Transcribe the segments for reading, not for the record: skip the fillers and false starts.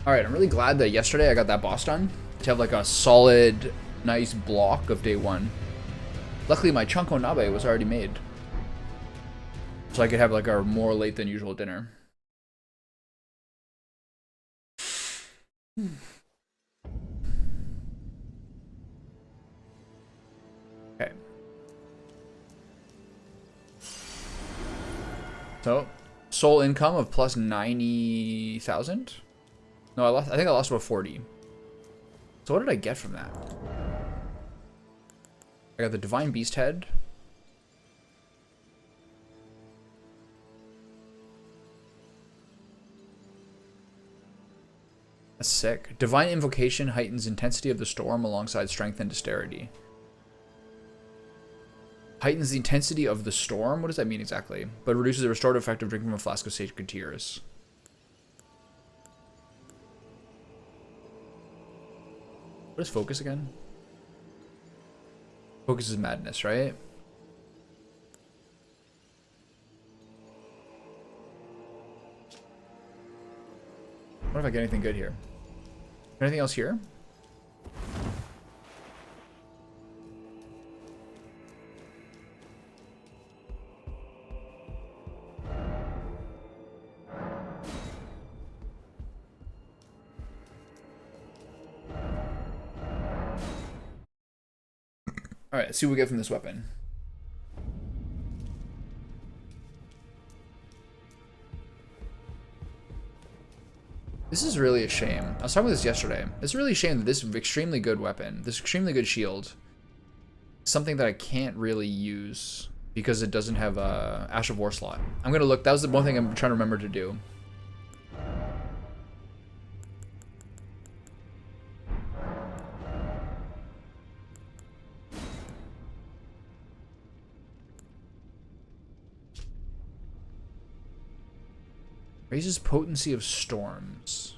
Alright, I'm really glad that yesterday I got that boss done. To have like a solid, nice block of day one. Luckily my Chunko Nabe was already made. So I could have like a more late than usual dinner. Okay. So, soul income of plus 90,000? No, I think I lost about 40. So what did I get from that? I got the Divine Beast Head. That's sick. Divine Invocation heightens intensity of the storm alongside strength and dexterity. Heightens the intensity of the storm? What does that mean exactly? But reduces the restorative effect of drinking from a flask of sacred tears. What is focus again? Focus is madness, right? What if I get anything good here? Anything else here? Alright, let's see what we get from this weapon. This is really a shame. I was talking about this yesterday. It's really a shame that this extremely good weapon, this extremely good shield, is something that I can't really use because it doesn't have a Ash of War slot. I'm gonna look. That was the one thing I'm trying to remember to do. Raises potency of storms.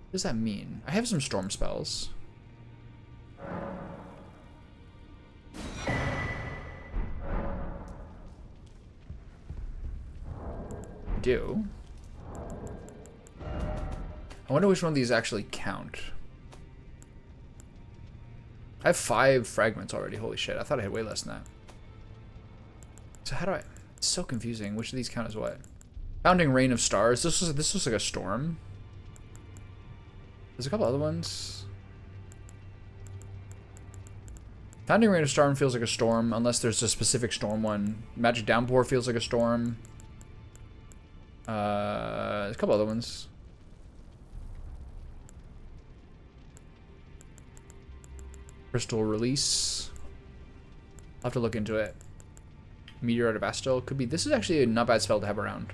What does that mean? I have some storm spells. I do. I wonder which one of these actually count. I have 5 fragments already. Holy shit. I thought I had way less than that. So how do I... It's so confusing. Which of these count as what? Founding Rain of Stars. This was like a storm. There's a couple other ones. Founding Rain of Storm feels like a storm, unless there's a specific storm one. Magic Downpour feels like a storm. There's a couple other ones. Crystal Release. I'll have to look into it. Meteorite of Astel. Could be. This is actually a not bad spell to have around.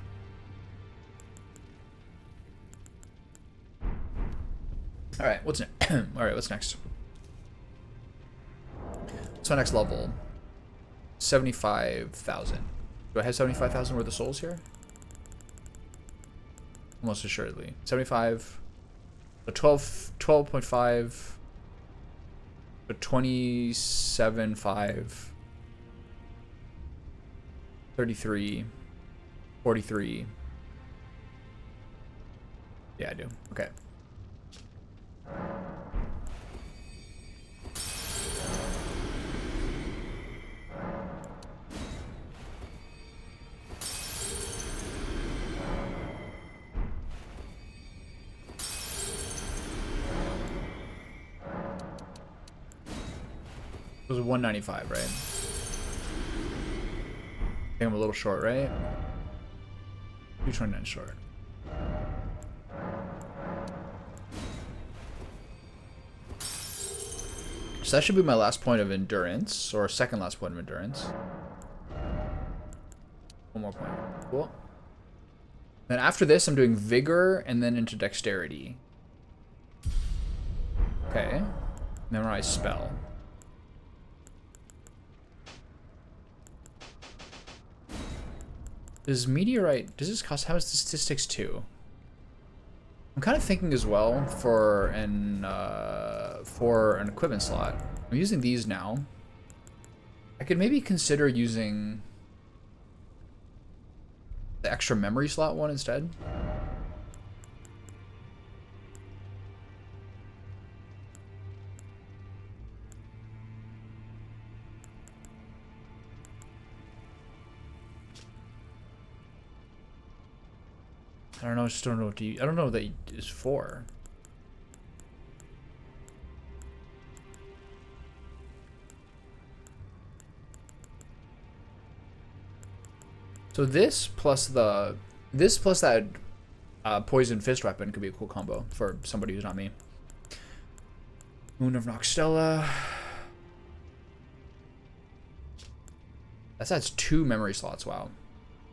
Alright, what's next? Alright, what's next? What's my next level? 75,000. Do I have 75,000 worth of souls here? Almost assuredly. 75. So 12.5. So 27.5. 33. 43. Yeah, I do. Okay. It was 195, right? I think I'm a little short, right? 229 short. So that should be my last point of endurance, or second last point of endurance. One more point. Cool. Then after this, I'm doing vigor and then into dexterity. Okay. Memorize spell. Does meteorite, does this cost, how is the statistics 2? I'm kind of thinking as well for an equipment slot. I'm using these now. I could maybe consider using the extra memory slot one instead. I don't know. I just don't know what I don't know what that is for. So this plus that poison fist weapon could be a cool combo for somebody who's not me. Moon of Noxtella. That adds 2 memory slots. Wow,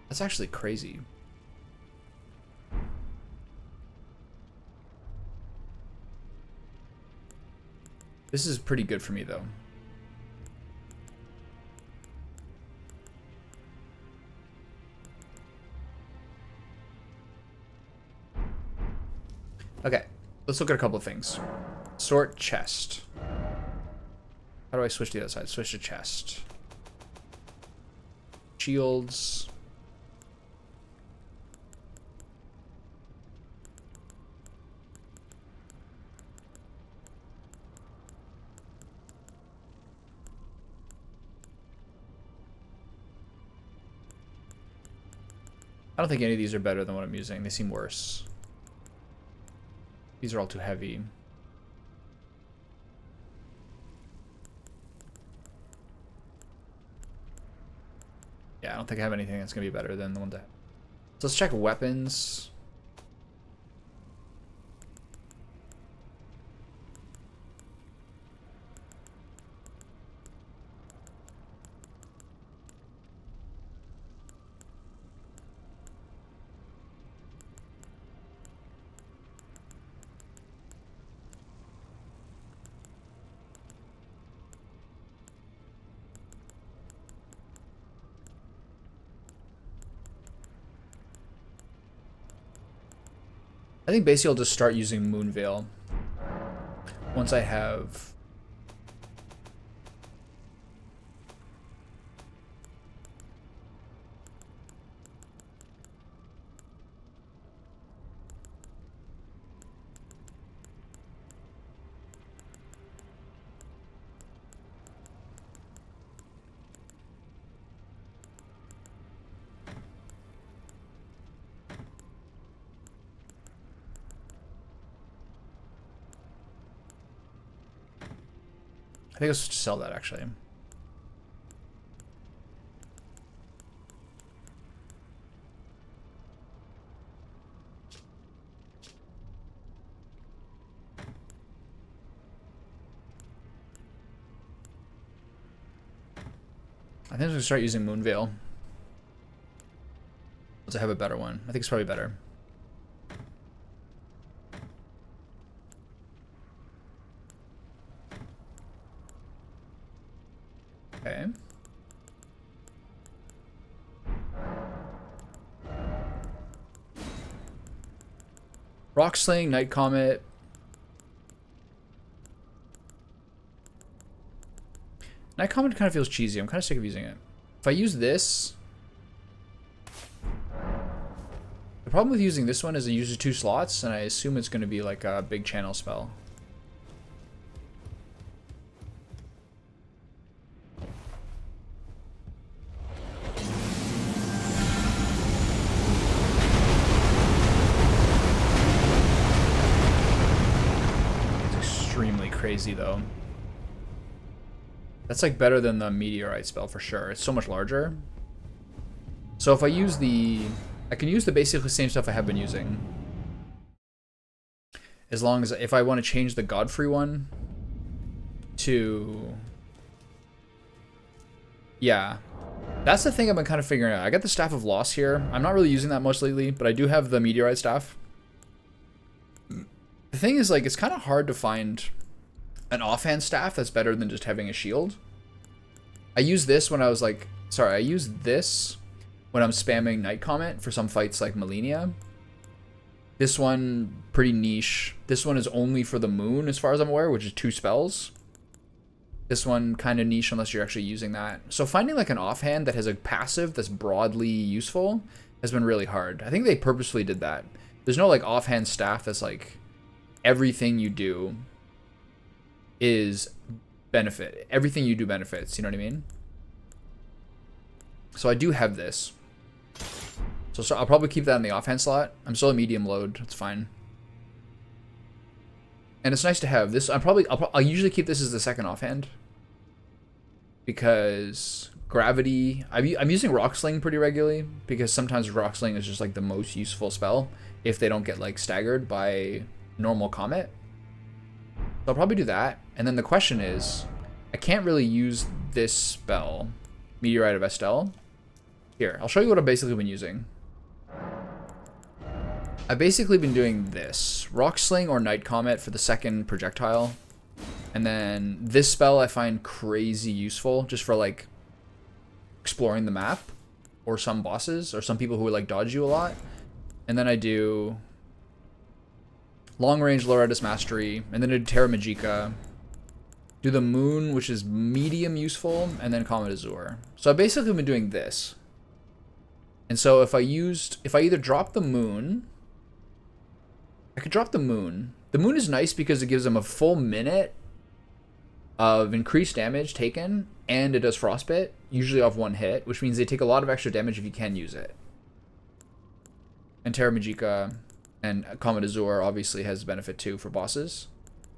that's actually crazy. This is pretty good for me though. Okay, let's look at a couple of things. Sort chest. How do I switch to the other side? Switch to chest. Shields. I don't think any of these are better than what I'm using. They seem worse. These are all too heavy. Yeah, I don't think I have anything that's going to be better than the one that... So let's check weapons. I think basically I'll just start using Moonveil once I have... I think I'll just sell that actually. I think I'm gonna start using Moonveil. Once I have a better one. I think it's probably better. Okay. Rock Sling, Night Comet. Night Comet kind of feels cheesy. I'm kind of sick of using it. If I use this... The problem with using this one is it uses 2 slots, and I assume it's going to be like a big channel spell. Crazy though. That's like better than the meteorite spell for sure. It's so much larger. So if I use I can use the basically same stuff I have been using. As long as if I want to change the Godfrey one to... Yeah. That's the thing I've been kind of figuring out. I got the Staff of Loss here. I'm not really using that much lately, but I do have the meteorite staff. The thing is, like, it's kind of hard to find an offhand staff that's better than just having a shield. I use this when I was like, sorry, I use this when I'm spamming Night Comet for some fights like Malenia. This one, pretty niche. This one is only for the moon as far as I'm aware, which is 2 spells. This one kind of niche unless you're actually using that. So finding like an offhand that has a passive that's broadly useful has been really hard. I think they purposefully did that. There's no like offhand staff that's like everything you do is benefit. Everything you do benefits, you know what I mean? So I do have this. So I'll probably keep that in the offhand slot. I'm still a medium load. It's fine. And it's nice to have this. I'll usually keep this as the second offhand because gravity. I'm using Rock Sling pretty regularly because sometimes Rock Sling is just like the most useful spell if they don't get like staggered by normal Comet. So I'll probably do that. And then the question is, I can't really use this spell, Meteorite of Estelle. Here, I'll show you what I've basically been using. I've basically been doing this. Rock Sling or Night Comet for the second projectile. And then this spell I find crazy useful just for like exploring the map or some bosses or some people who would like dodge you a lot. And then I do long range Loretta's Mastery, and then I do Terra Magica. Do the Moon, which is medium useful, and then Comet Azure. So I've basically been doing this. And so if I either drop the Moon, I could drop the Moon. The Moon is nice because it gives them a full minute of increased damage taken, and it does Frostbite, usually off one hit, which means they take a lot of extra damage if you can use it. And Terra Magica and Comet Azure obviously has benefit too for bosses.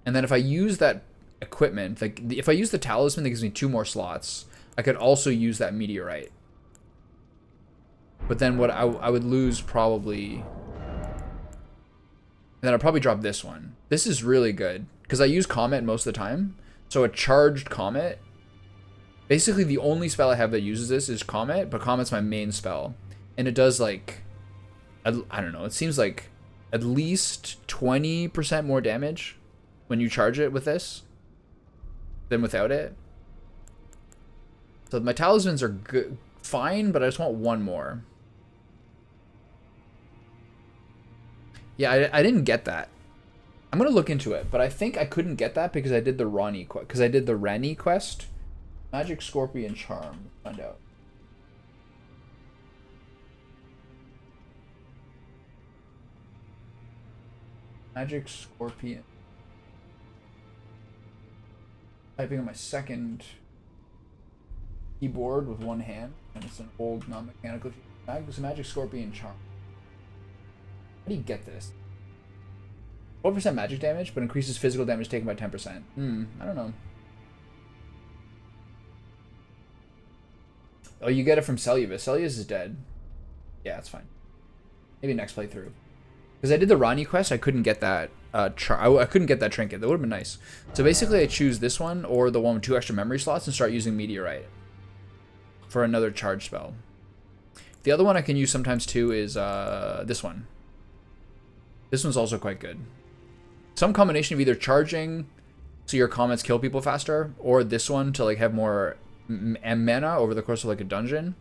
And then if I use that equipment, like if I use the Talisman that gives me 2 more slots, I could also use that Meteorite. But then what I would lose probably... And then I'll probably drop this one. This is really good because I use Comet most of the time. So a charged Comet. Basically the only spell I have that uses this is Comet, but Comet's my main spell. And it does like, I don't know, it seems like at least 20% more damage when you charge it with this than without it. So my talismans are good, fine, but I just want one more. Yeah, I didn't get that. I'm gonna look into it, but I think I couldn't get that because I did the Rani quest. Because I did the Rani quest, Magic Scorpion Charm. Find out. Magic Scorpion. Typing on my second keyboard with one hand, and it's an old non-mechanical. It's a Magic Scorpion Charm. How do you get this? 12% magic damage, but increases physical damage taken by 10%. I don't know. Oh, you get it from Celius. Celius is dead. Yeah, that's fine. Maybe next playthrough. Because I did the Rani quest, I couldn't get that. I couldn't get that trinket. That would have been nice. So basically, I choose this one or the one with 2 extra memory slots and start using Meteorite for another charge spell. The other one I can use sometimes too is this one. This one's also quite good. Some combination of either charging so your comets kill people faster, or this one to like have more mana over the course of like a dungeon.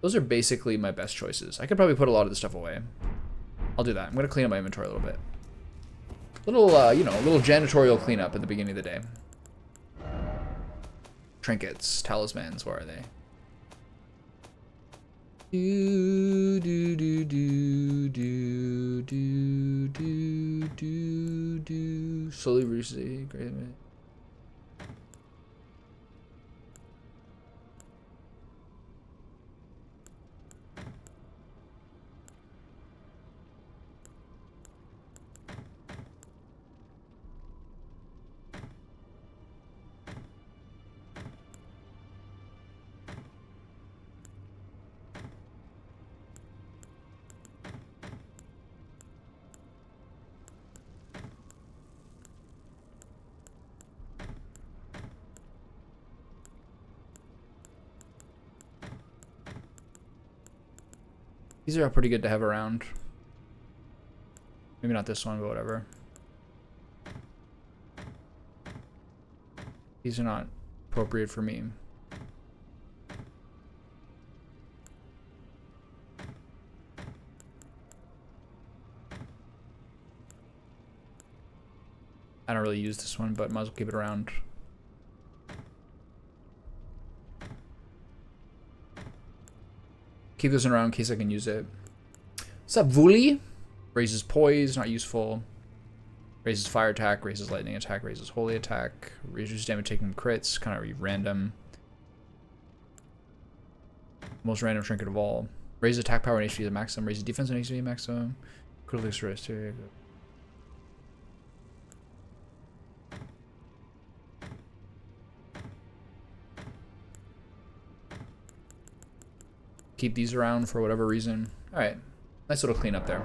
Those are basically my best choices. I could probably put a lot of this stuff away. I'll do that. I'm gonna clean up my inventory a little bit. You know, a little janitorial cleanup at the beginning of the day. Trinkets, talismans, where are they? Do do do do do do do do do. Slowly receive. Great. These are pretty good to have around. Maybe not this one, but whatever. These are not appropriate for me. I don't really use this one, but might as well keep it around. Keep this one around in case I can use it. What's up, Vuli? Raises poise, not useful. Raises fire attack, raises lightning attack, raises holy attack. Reduces damage taken from crits, kind of random. Most random trinket of all. Raise attack power and HP to maximum. Raise defense and HP maximum. Critical rest. Keep these around for whatever reason. Alright. Nice little cleanup there.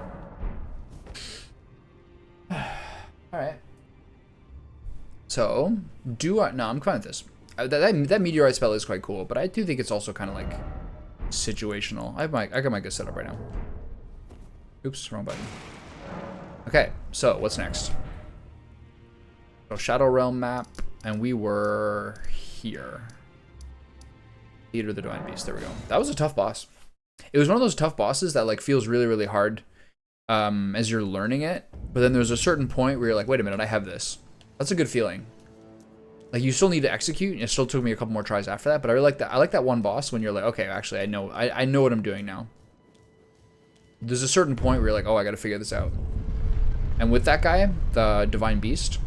Alright. So, do I... No, I'm fine with this. That meteorite spell is quite cool, but I do think it's also kind of like situational. I got my good setup right now. Oops, wrong button. Okay, so what's next? So Shadow Realm map, and we were here. Theater of the Divine Beast. There we go. That was a tough boss. It was one of those tough bosses that like feels really, really hard as you're learning it. But then there's a certain point where you're like, wait a minute, I have this. That's a good feeling. Like you still need to execute, and it still took me a couple more tries after that. But I really like that. I like that one boss when you're like, okay, actually, I know what I'm doing now. There's a certain point where you're like, oh, I got to figure this out. And with that guy, the Divine Beast,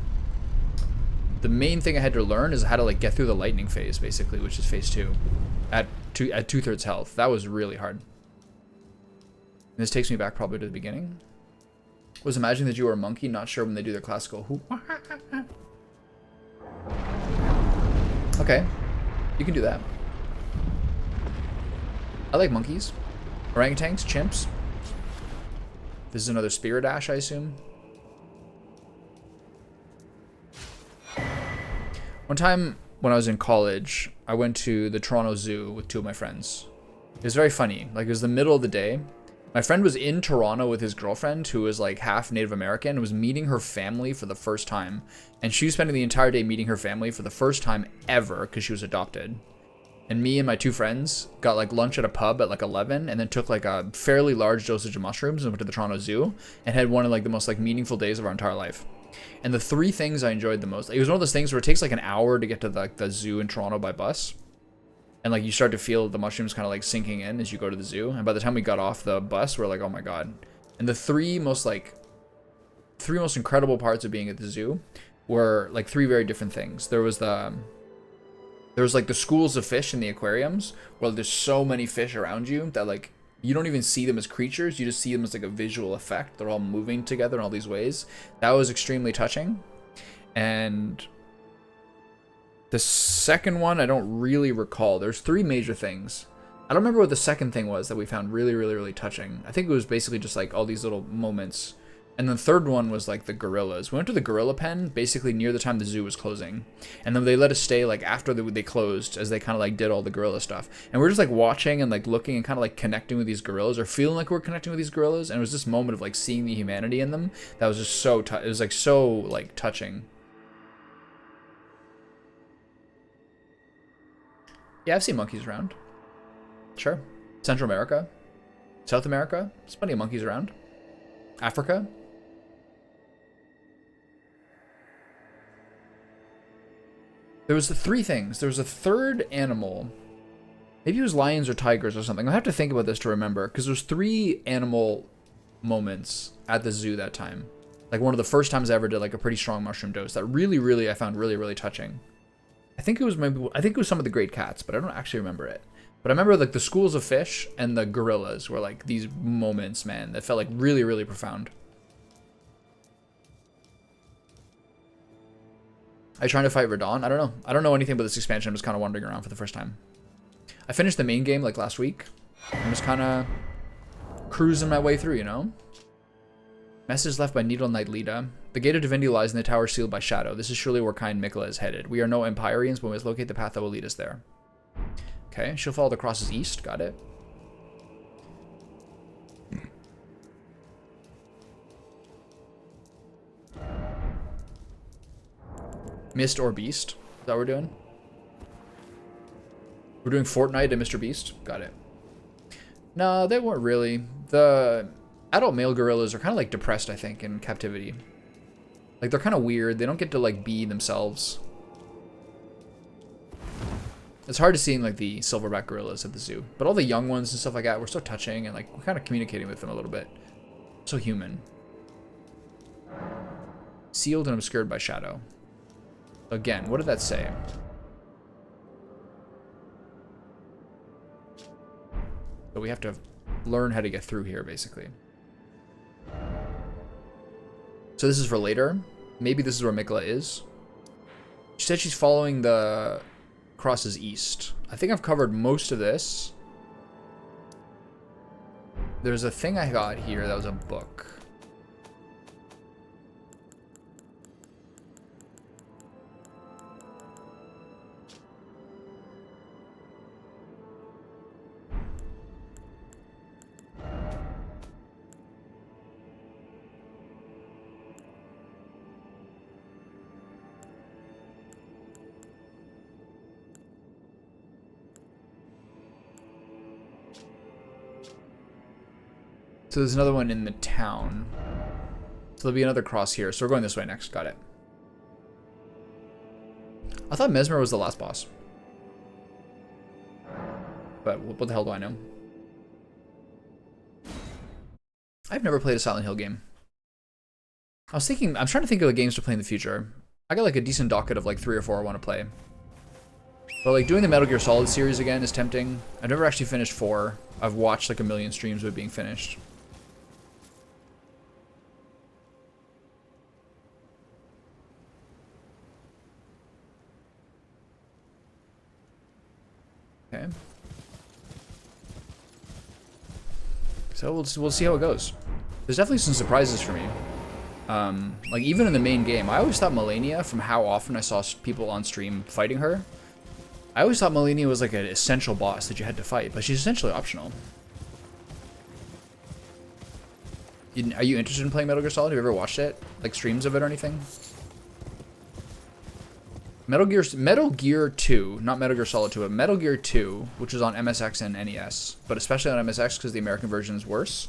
the main thing I had to learn is how to like get through the lightning phase, basically, which is phase 2, at 2/3 health. That was really hard. And this takes me back probably to the beginning. Was imagining that you were a monkey, not sure when they do their classical whoop. Okay, you can do that. I like monkeys, orangutans, chimps. This is another Spirit Ash, I assume. One time when I was in college, I went to the Toronto Zoo with 2 of my friends. It was very funny. Like, it was the middle of the day. My friend was in Toronto with his girlfriend, who was like half Native American, and was meeting her family for the first time. And she was spending the entire day meeting her family for the first time ever because she was adopted. And me and my 2 friends got like lunch at a pub at like 11, and then took like a fairly large dosage of mushrooms and went to the Toronto Zoo and had one of like the most like meaningful days of our entire life. And the 3 things I enjoyed the most, it was one of those things where it takes like an hour to get to the zoo in Toronto by bus. And like you start to feel the mushrooms kind of like sinking in as you go to the zoo. And by the time we got off the bus, we're like, oh my God. And the 3 most incredible parts of being at the zoo were like 3 very different things. There was like the schools of fish in the aquariums, where there's so many fish around you that like you don't even see them as creatures, you just see them as like a visual effect. They're all moving together in all these ways. That was extremely touching. And the second one, I don't really recall. There's 3 major things. I don't remember what the second thing was that we found really, really, really touching. I think it was basically just like all these little moments. And the third one was like the gorillas. We went to the gorilla pen basically near the time the zoo was closing. And then they let us stay like after they closed, as they kind of like did all the gorilla stuff. And we're just like watching and like looking and kind of like connecting with these gorillas, or feeling like we're connecting with these gorillas. And it was this moment of like seeing the humanity in them that was just so, it was like so like touching. Yeah, I've seen monkeys around. Sure. Central America. South America. There's plenty of monkeys around. Africa. There was the 3 things. There was a third animal. Maybe it was lions or tigers or something. I'll have to think about this to remember, because there's 3 animal moments at the zoo that time. Like one of the first times I ever did like a pretty strong mushroom dose that really, really I found really, really touching. I think it was some of the great cats, but I don't actually remember it. But I remember like the schools of fish and the gorillas were like these moments, man, that felt like really, really profound. Are you trying to fight Radon? I don't know. I don't know anything about this expansion. I'm just kind of wandering around for the first time. I finished the main game like last week. I'm just kind of cruising my way through, you know? Message left by Needle Knight Lita. The gate of divinity lies in the tower sealed by shadow. This is surely where kind Mikla is headed. We are no Empyreans, but we must locate the path that will lead us there. Okay, she'll follow the crosses east. Got it. Mist or Beast? Is that what we're doing? We're doing Fortnite and Mr. Beast? Got it. No, they weren't really. The adult male gorillas are kind of like depressed, I think, in captivity. Like, they're kind of weird. They don't get to like be themselves. It's hard to see in like the silverback gorillas at the zoo, but all the young ones and stuff like that were so touching, and like we're kind of communicating with them a little bit. So human. Sealed and obscured by shadow. Again, what did that say? So we have to learn how to get through here, basically. So this is for later. Maybe this is where Mikla is. She said she's following the crosses east. I think I've covered most of this. There's a thing I got here that was a book. So there's another one in the town. So there'll be another cross here. So we're going this way next. Got it. I thought Mesmer was the last boss. But what the hell do I know? I've never played a Silent Hill game. I'm trying to think of the games to play in the future. I got like a decent docket of like 3 or 4 I want to play. But like doing the Metal Gear Solid series again is tempting. I've never actually finished 4. I've watched like a million streams of it being finished. Okay. So we'll see how it goes. There's definitely some surprises for me. Like even in the main game, I always thought Melania, from how often I saw people on stream fighting her, I always thought Melania was like an essential boss that you had to fight, but she's essentially optional. Are you interested in playing Metal Gear Solid? Have you ever watched it? Like streams of it or anything? Metal Gear 2, not Metal Gear Solid 2, but Metal Gear 2, which is on MSX and NES, but especially on MSX because the American version is worse,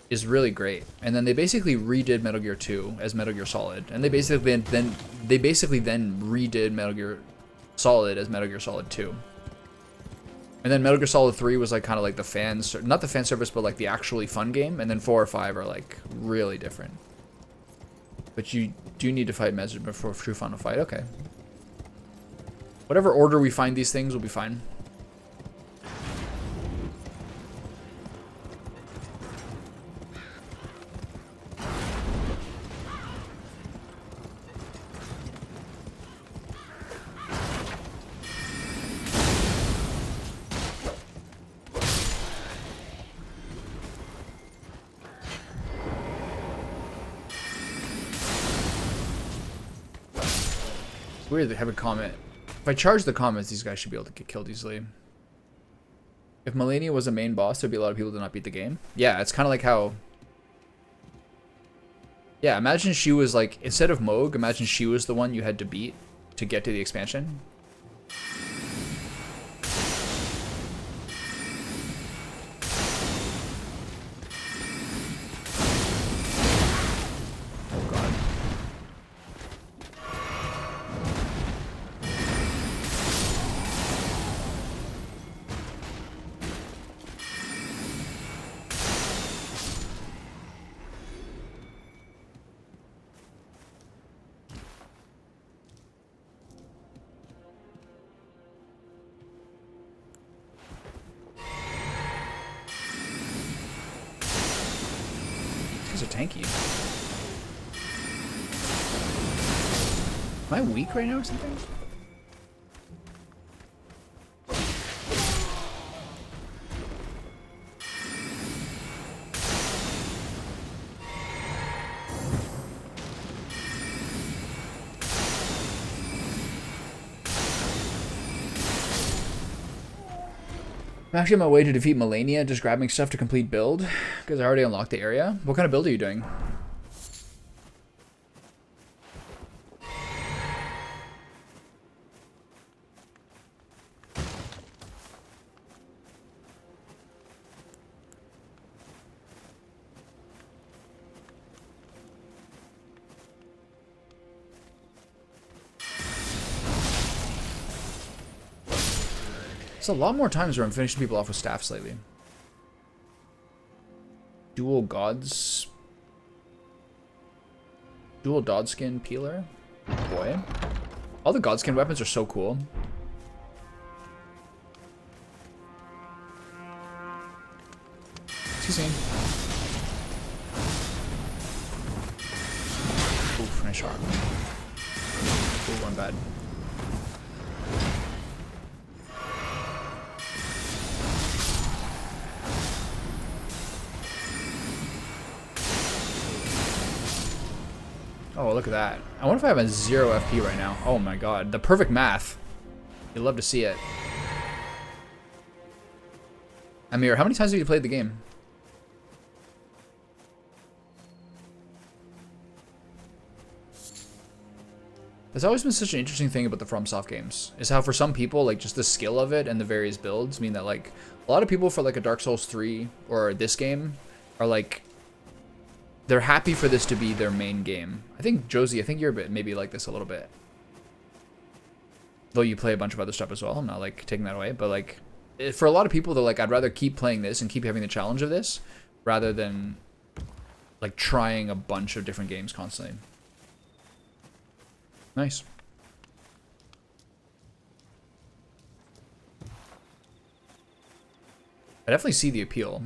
is really great. And then they basically redid Metal Gear 2 as Metal Gear Solid, and they basically then redid Metal Gear Solid as Metal Gear Solid 2. And then Metal Gear Solid 3 was like kind of like the not the fan service, but like the actually fun game. And then 4 or 5 are like really different. But you do need to fight Mesmer before true fun to fight. Okay. Whatever order we find these things will be fine. It's weird they have a comment. If I charge the comments, these guys should be able to get killed easily. If Melania was a main boss, there'd be a lot of people that did not beat the game. Yeah, it's kind of like how... Yeah, imagine she was like, instead of Moog, imagine she was the one you had to beat to get to the expansion. Oh god. These are tanky. Am I weak right now or something? I'm actually on my way to defeat Melania, just grabbing stuff to complete build, because I already unlocked the area. What kind of build are you doing? It's a lot more times where I'm finishing people off with staffs lately. Dual Godskin Peeler? Boy. All the Godskin weapons are so cool. Excuse me. Oof, nice shot. Ooh, one bad. Oh, look at that. I wonder if I have a 0 FP right now. Oh my god. The perfect math. You'd love to see it. Amir, how many times have you played the game? There's always been such an interesting thing about the FromSoft games, is how for some people, like, just the skill of it and the various builds mean that, like, a lot of people for, like, a Dark Souls 3 or this game are, like, they're happy for this to be their main game. I think, Josie, I think you're a bit maybe like this a little bit. Though you play a bunch of other stuff as well. I'm not, like, taking that away. But, like, for a lot of people, they're like, I'd rather keep playing this and keep having the challenge of this rather than, like, trying a bunch of different games constantly. Nice. I definitely see the appeal.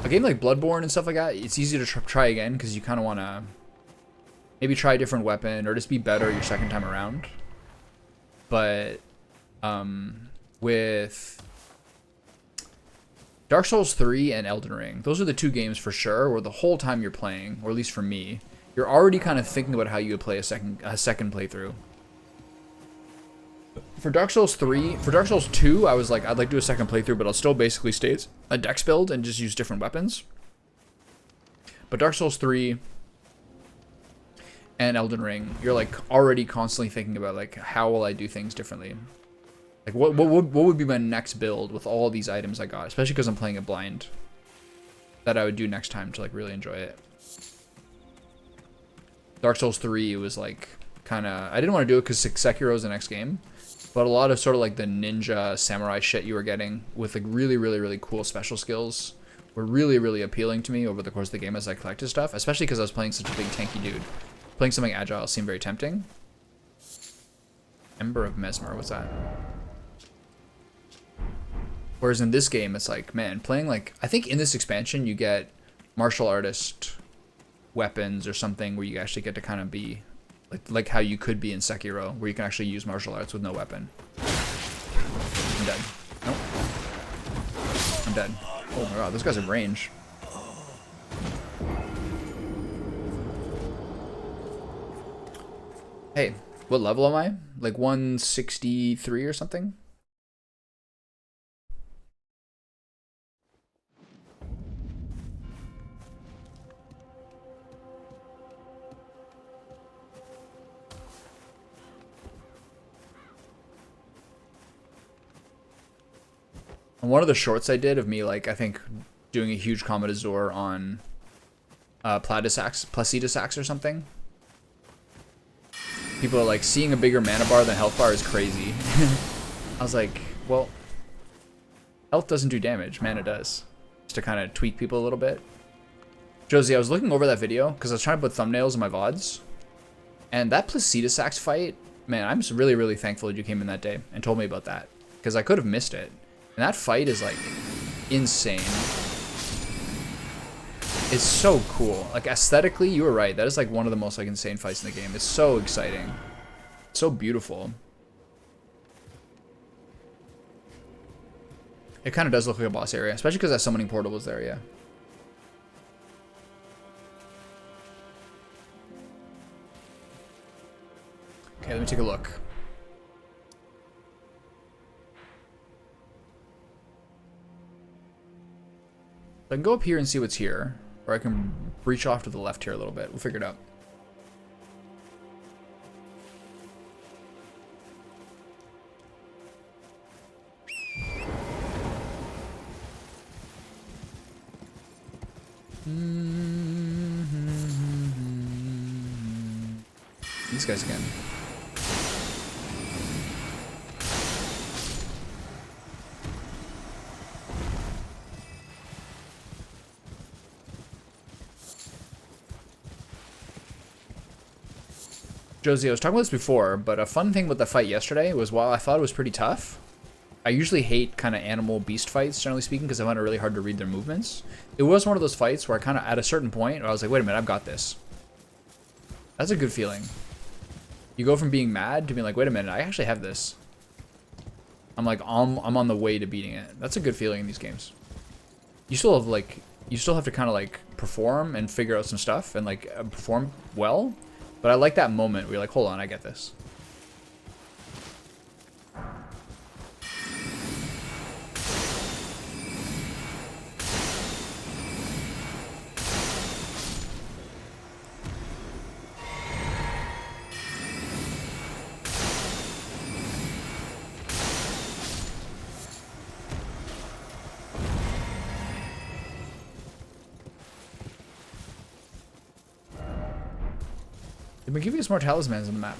A game like Bloodborne and stuff like that, it's easy to try again because you kind of want to maybe try a different weapon or just be better your second time around. But with Dark Souls 3 and Elden Ring, those are the two games for sure where the whole time you're playing, or at least for me, you're already kind of thinking about how you would play a second playthrough. For Dark Souls 2, I was like, I'd like to do a second playthrough, but I'll still basically stay a dex build and just use different weapons. But Dark Souls 3 and Elden Ring, you're like already constantly thinking about like, how will I do things differently? Like what would be my next build with all these items I got, especially because I'm playing it blind, that I would do next time to like really enjoy it. Dark Souls 3, it was like kind of, I didn't want to do it because Sekiro is the next game. But a lot of sort of like the ninja samurai shit you were getting with like really, really, really cool special skills were really, really appealing to me over the course of the game as I collected stuff, especially because I was playing such a big tanky dude. Playing something agile seemed very tempting. Ember of Mesmer, what's that? Whereas in this game, it's like, man, playing like, I think in this expansion you get martial artist weapons or something where you actually get to kind of be like how you could be in Sekiro, where you can actually use martial arts with no weapon. I'm dead. Nope. I'm dead. Oh my god, those guys have range. Hey, what level am I? Like 163 or something? One of the shorts I did of me, like, I think doing a huge Combat Azure on Placiduous Axe or something. People are like, seeing a bigger mana bar than health bar is crazy. I was like, well, health doesn't do damage, mana does. Just to kind of tweak people a little bit. Josie, I was looking over that video because I was trying to put thumbnails in my VODs. And that Placiduous Axe fight, man, I'm just really, really thankful that you came in that day and told me about that. Because I could have missed it. And that fight is like insane. It's so cool. Like aesthetically, you were right. That is like one of the most like insane fights in the game. It's so exciting. So beautiful. It kind of does look like a boss area, especially because that summoning portal was there, yeah. Okay, let me take a look. I can go up here and see what's here, or I can reach off to the left here a little bit. We'll figure it out. These guys again. Josie, I was talking about this before, but a fun thing with the fight yesterday was while I thought it was pretty tough, I usually hate kind of animal beast fights, generally speaking, because I find it really hard to read their movements. It was one of those fights where I kind of, at a certain point, I was like, wait a minute, I've got this. That's a good feeling. You go from being mad to being like, wait a minute, I actually have this. I'm like, I'm on the way to beating it. That's a good feeling in these games. You still have like, you still have to kind of like perform and figure out some stuff and like perform well. But I like that moment where you're like, hold on, I get this. They've been giving us more talismans on the map.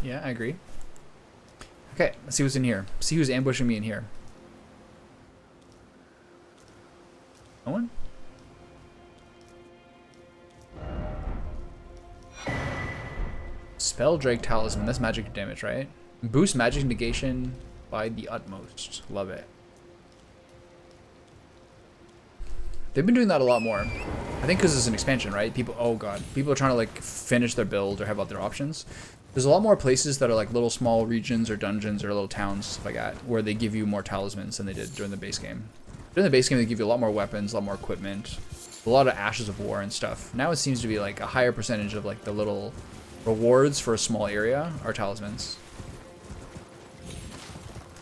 Yeah, I agree. Okay, let's see what's in here. See who's ambushing me in here. No one? Spell Drake Talisman. That's magic damage, right? Boost magic negation by the utmost. Love it. They've been doing that a lot more. I think because it's an expansion, right? People, oh god, people are trying to like finish their build or have other options. There's a lot more places that are like little small regions or dungeons or little towns, stuff like that, where they give you more talismans than they did during the base game. During the base game, they give you a lot more weapons, a lot more equipment, a lot of ashes of war and stuff. Now it seems to be like a higher percentage of like the little rewards for a small area are talismans.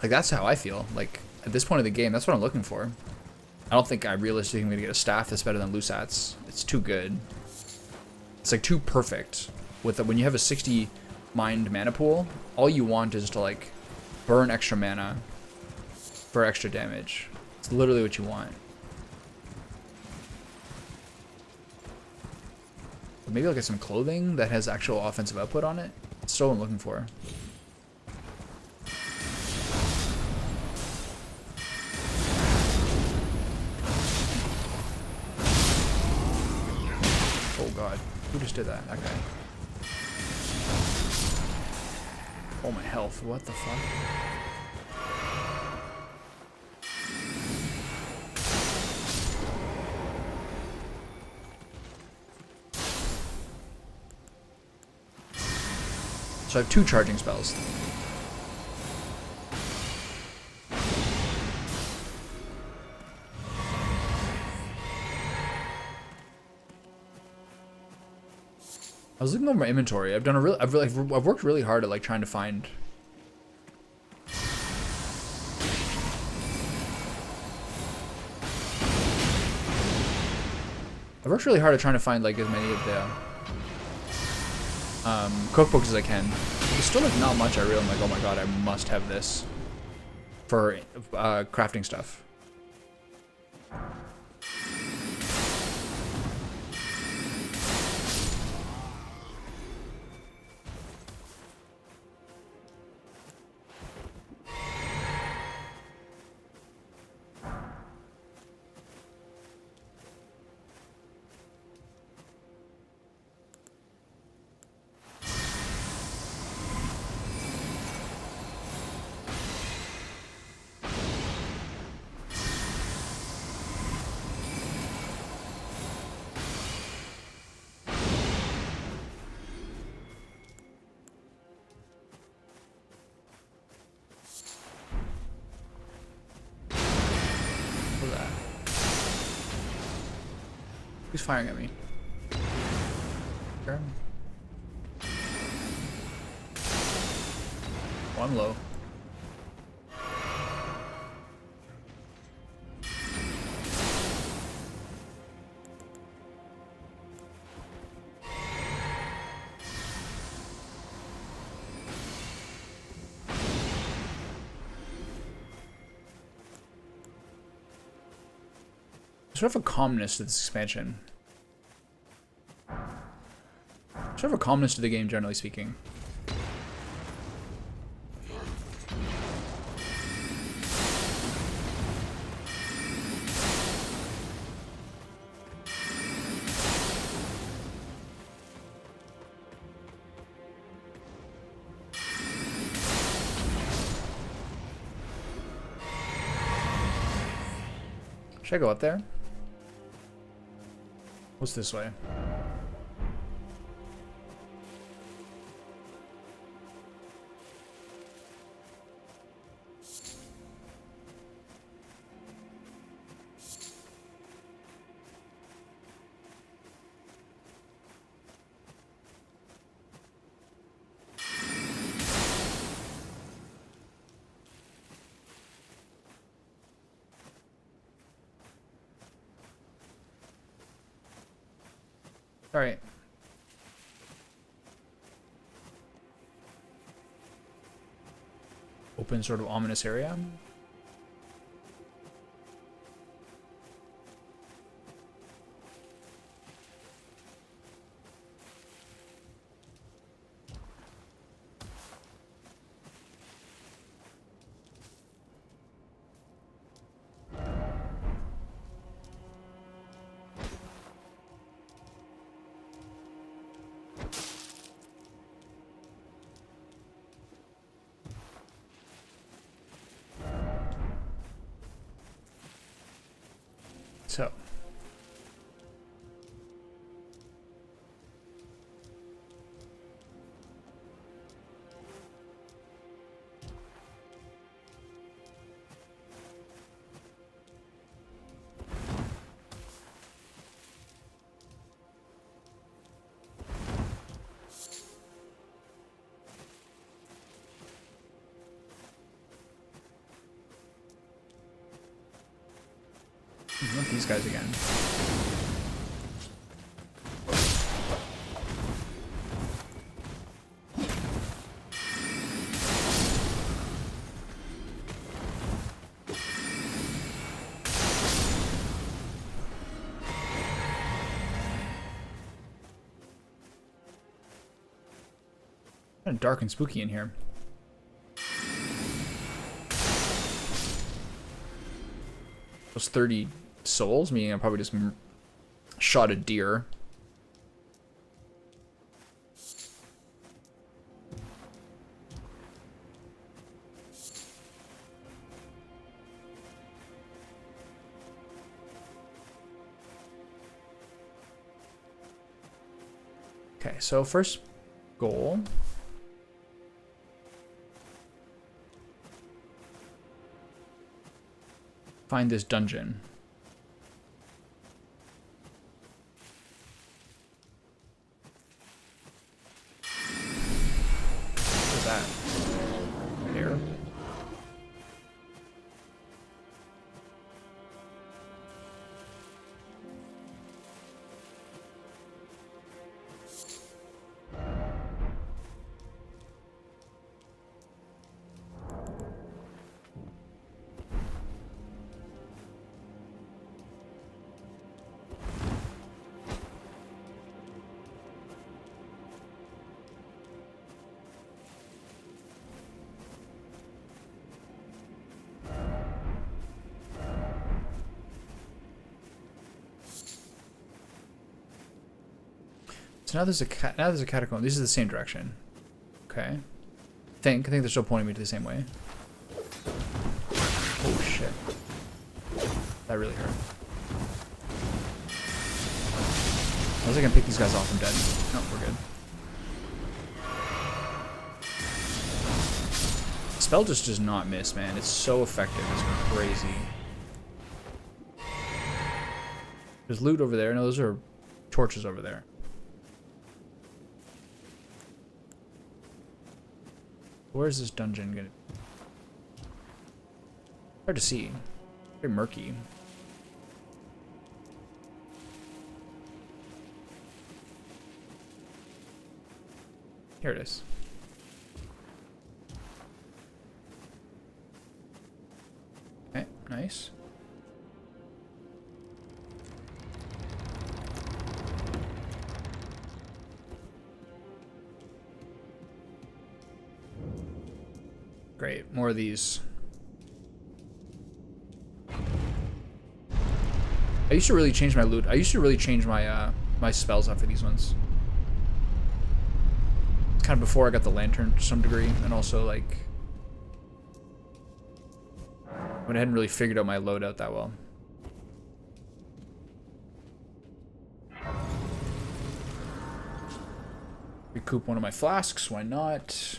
Like that's how I feel. Like at this point of the game, that's what I'm looking for. I don't think I realistically am going to get a staff that's better than Lusat's. It's too good. It's like too perfect. With when you have a 60 mind mana pool, all you want is to like burn extra mana for extra damage. It's literally what you want. But maybe I'll get some clothing that has actual offensive output on it. That's still what I'm looking for. Oh god, who just did that? That guy. Oh, my health. What the fuck? So I have 2 charging spells. I was looking over my inventory. I've worked really hard at like trying to find. I've worked really hard at trying to find like as many of the cookbooks as I can. There's still like not much. I'm like, oh my god, I must have this for crafting stuff. Who's firing at me? Sure. Oh, I'm low. Sort of a calmness to this expansion. Sort of a calmness to the game, generally speaking. Should I go up there? What's this way? All right. Open sort of ominous area. So. Not these guys again. Kind of dark and spooky in here. Those 30 souls, meaning I probably just shot a deer. Okay, so first goal. Find this dungeon. What's that? Here. So now there's a catacomb. These are the same direction. Okay. I think they're still pointing me to the same way. Oh shit. That really hurt. I was like, I can pick these guys off. I'm dead. No, we're good. Spell just does not miss, man. It's so effective. It's crazy. There's loot over there. No, those are torches over there. Where's this dungeon gonna? Hard to see. Very murky. Here it is. Okay, nice. Great, more of these. I used to really change my loot. I used to really change my my spells up for these ones. Kind of before I got the lantern to some degree, and also like when I hadn't really figured out my loadout that well. Recoup one of my flasks, why not?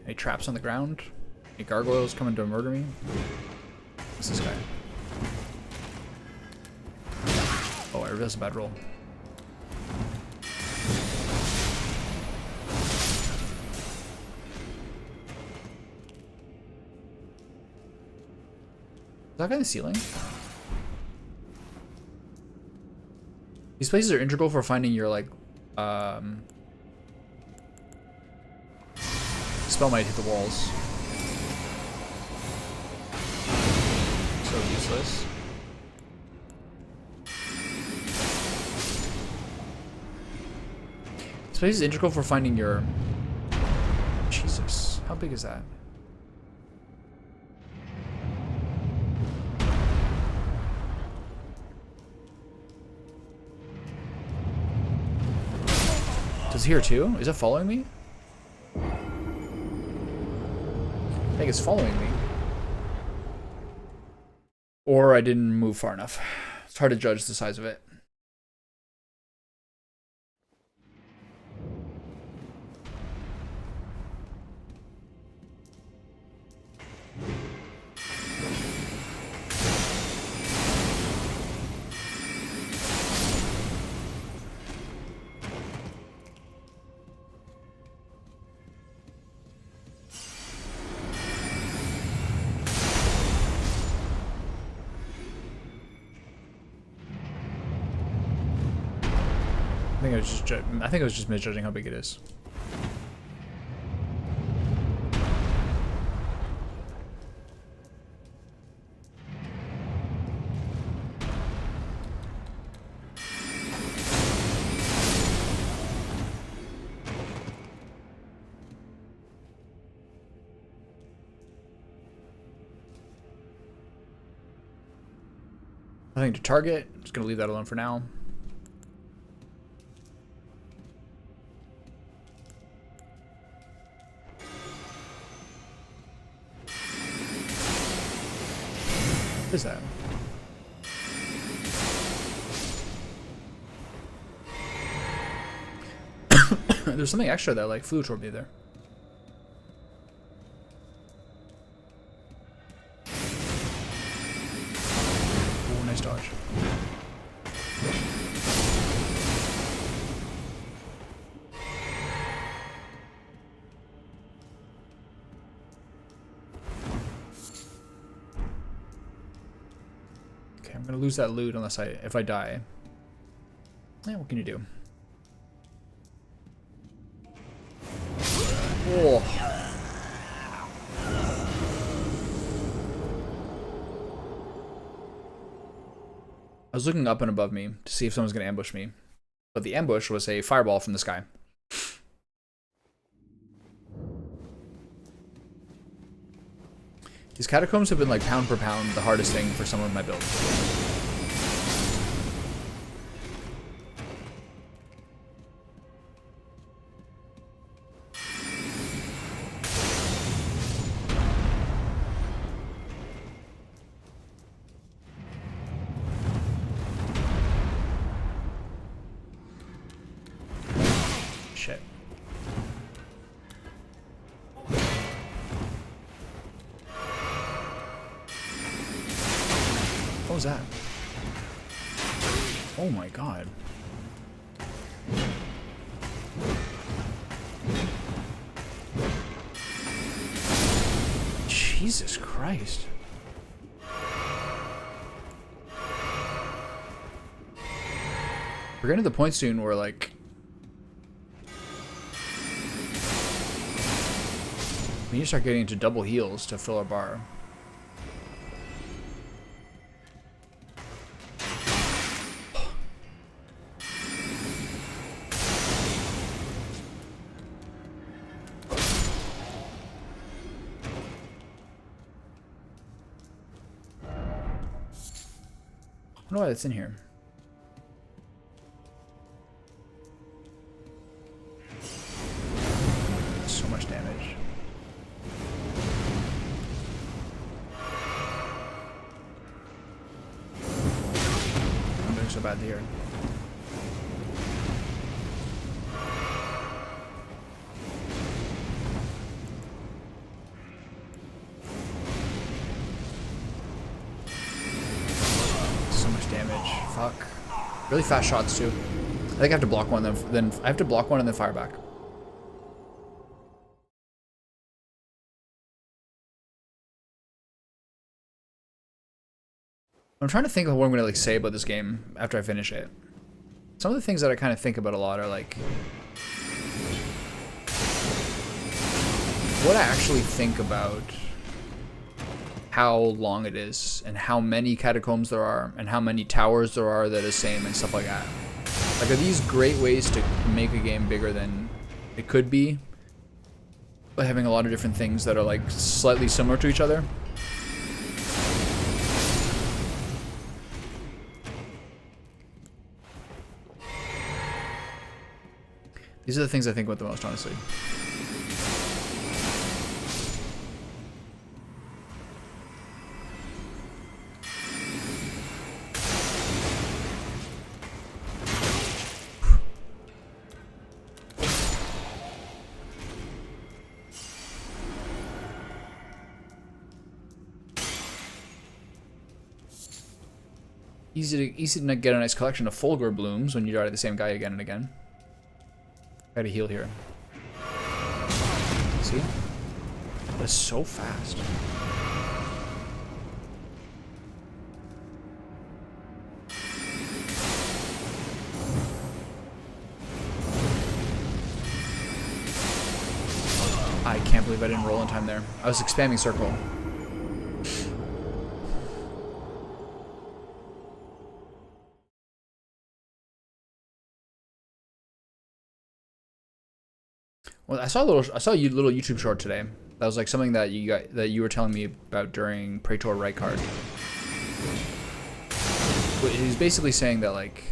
Any traps on the ground? Any gargoyles coming to murder me? What's this guy? Oh, that's a bad roll. Is that guy in the ceiling? These places are integral for finding your, like, spell might hit the walls. So useless. This place is integral for finding your... Jesus, how big is that? Does it here too? Is it following me? I think it's following me. Or I didn't move far enough. It's hard to judge the size of it. I think I was just misjudging how big it is. Nothing to target. Just gonna leave that alone for now. What is that? There's something extra that like flew toward me there. Oh, nice dodge. I'm gonna lose that loot unless if I die. Yeah, what can you do? Oh. I was looking up and above me to see if someone's gonna ambush me, but the ambush was a fireball from the sky. These catacombs have been like pound per pound the hardest thing for someone in my build. Shit. What was that? Oh my god. Jesus Christ. We're getting to the point soon where like we need to start getting into double heals to fill our bar. I don't know why that's in here. So much damage. I'm doing so bad here. So much damage. Fuck. Really fast shots too. I think I have to block one, then I have to block one and then fire back. I'm trying to think of what I'm gonna like say about this game after I finish it. Some of the things that I kind of think about a lot are like what I actually think about how long it is and how many catacombs there are and how many towers there are that are the same and stuff like that. Like, are these great ways to make a game bigger than it could be by having a lot of different things that are like slightly similar to each other? These are the things I think about the most, honestly. Easy to get a nice collection of Fulgur blooms when you die to the same guy again and again. Gotta heal here. See? That's so fast. I can't believe I didn't roll in time there. I was spamming circle. Well, I saw a little YouTube short today. That was like something that you were telling me about during Praetor Rykard. He's basically saying that like,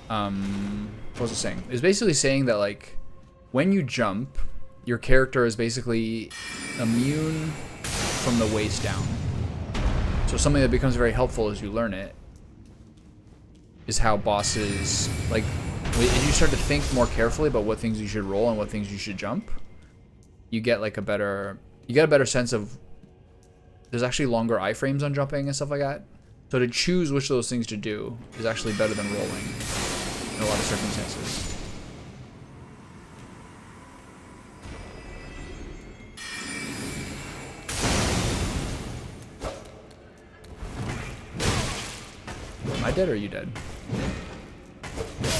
what was it saying? It's basically saying that like, when you jump, your character is basically immune from the waist down. So something that becomes very helpful as you learn it is how bosses like. As you start to think more carefully about what things you should roll and what things you should jump, you get like a better sense of there's actually longer iframes on jumping and stuff like that. So to choose which of those things to do is actually better than rolling in a lot of circumstances. Am I dead or are you dead?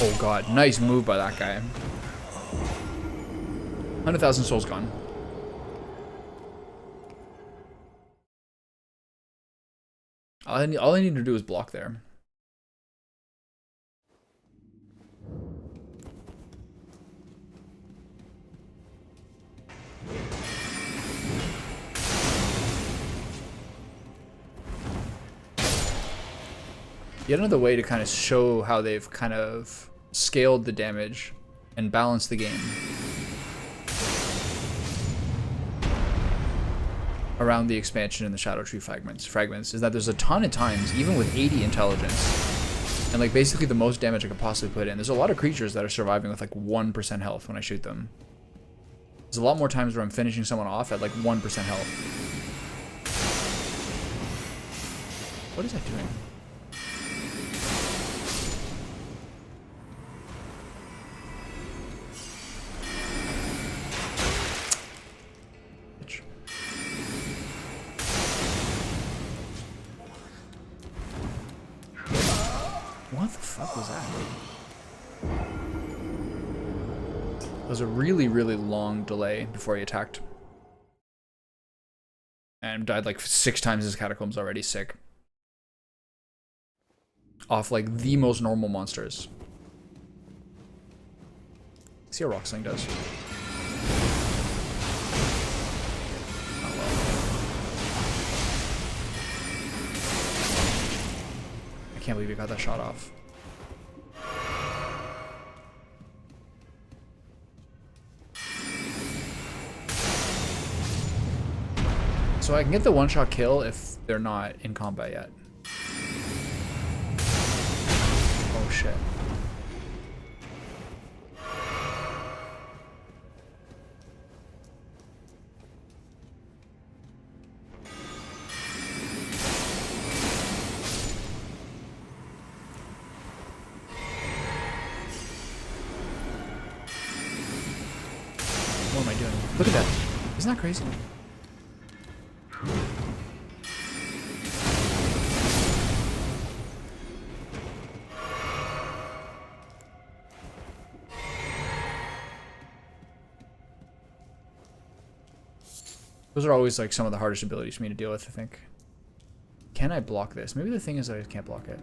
Oh god, nice move by that guy. 100,000 souls gone. All I need to do is block there. Yet another way to kind of show how they've kind of scaled the damage and balanced the game around the expansion in the Shadow Tree fragments is that there's a ton of times, even with 80 intelligence, and like basically the most damage I could possibly put in, there's a lot of creatures that are surviving with like 1% health when I shoot them. There's a lot more times where I'm finishing someone off at like 1% health. What is that doing? What the fuck was that? It was a really, really long delay before he attacked. And died like 6 times his catacombs already. Sick. Off like the most normal monsters. See how Rock Sling does. Oh well. can't believe he got that shot off. So I can get the one-shot kill if they're not in combat yet. Oh shit. What am I doing? Look at that. Isn't that crazy? Those are always like some of the hardest abilities for me to deal with, I think. Can I block this? Maybe the thing is that I can't block it.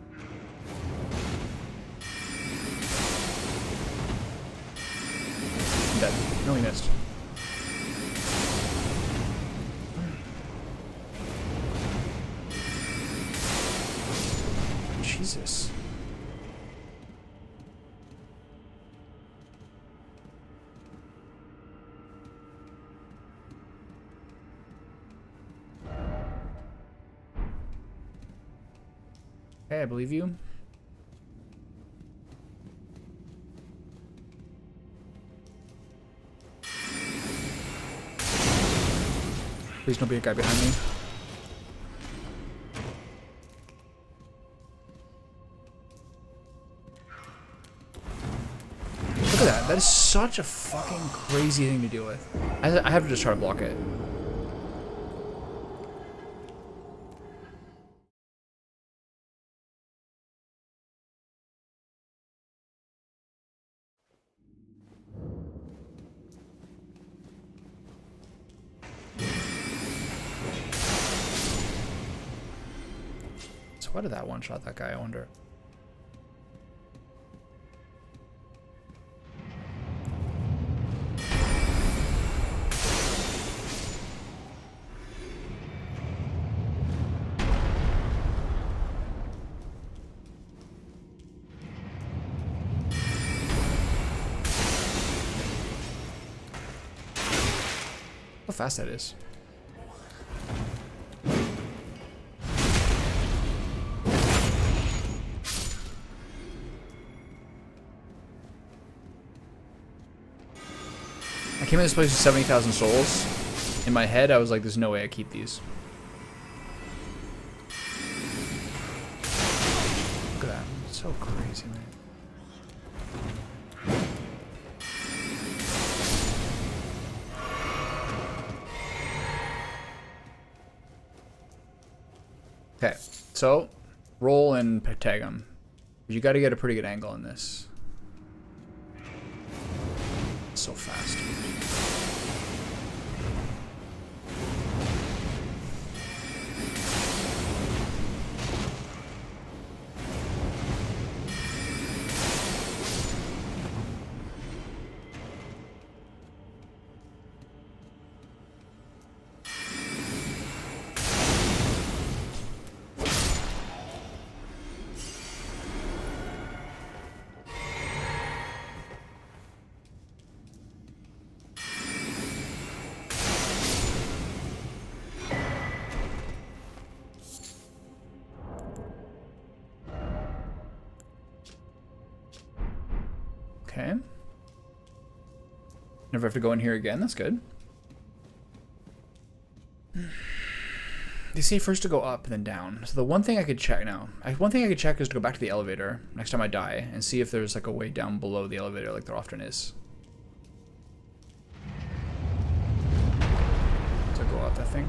I'm dead. No, he missed. Jesus. Okay, I believe you. Please don't be a guy behind me. Look at that. That is such a fucking crazy thing to deal with. I have to just try to block it. So why did that one-shot that guy, I wonder? How fast that is. I came in this place with 70,000 souls. In my head, I was like, there's no way I keep these. Look at that. It's so crazy, man. Okay, so roll and tag them. You got to get a pretty good angle on this. It's so fast. Okay. Never have to go in here again. That's good. They say first to go up, then down. So the one thing I could check now, one thing I could check is to go back to the elevator next time I die and see if there's like a way down below the elevator like there often is. So go up that thing.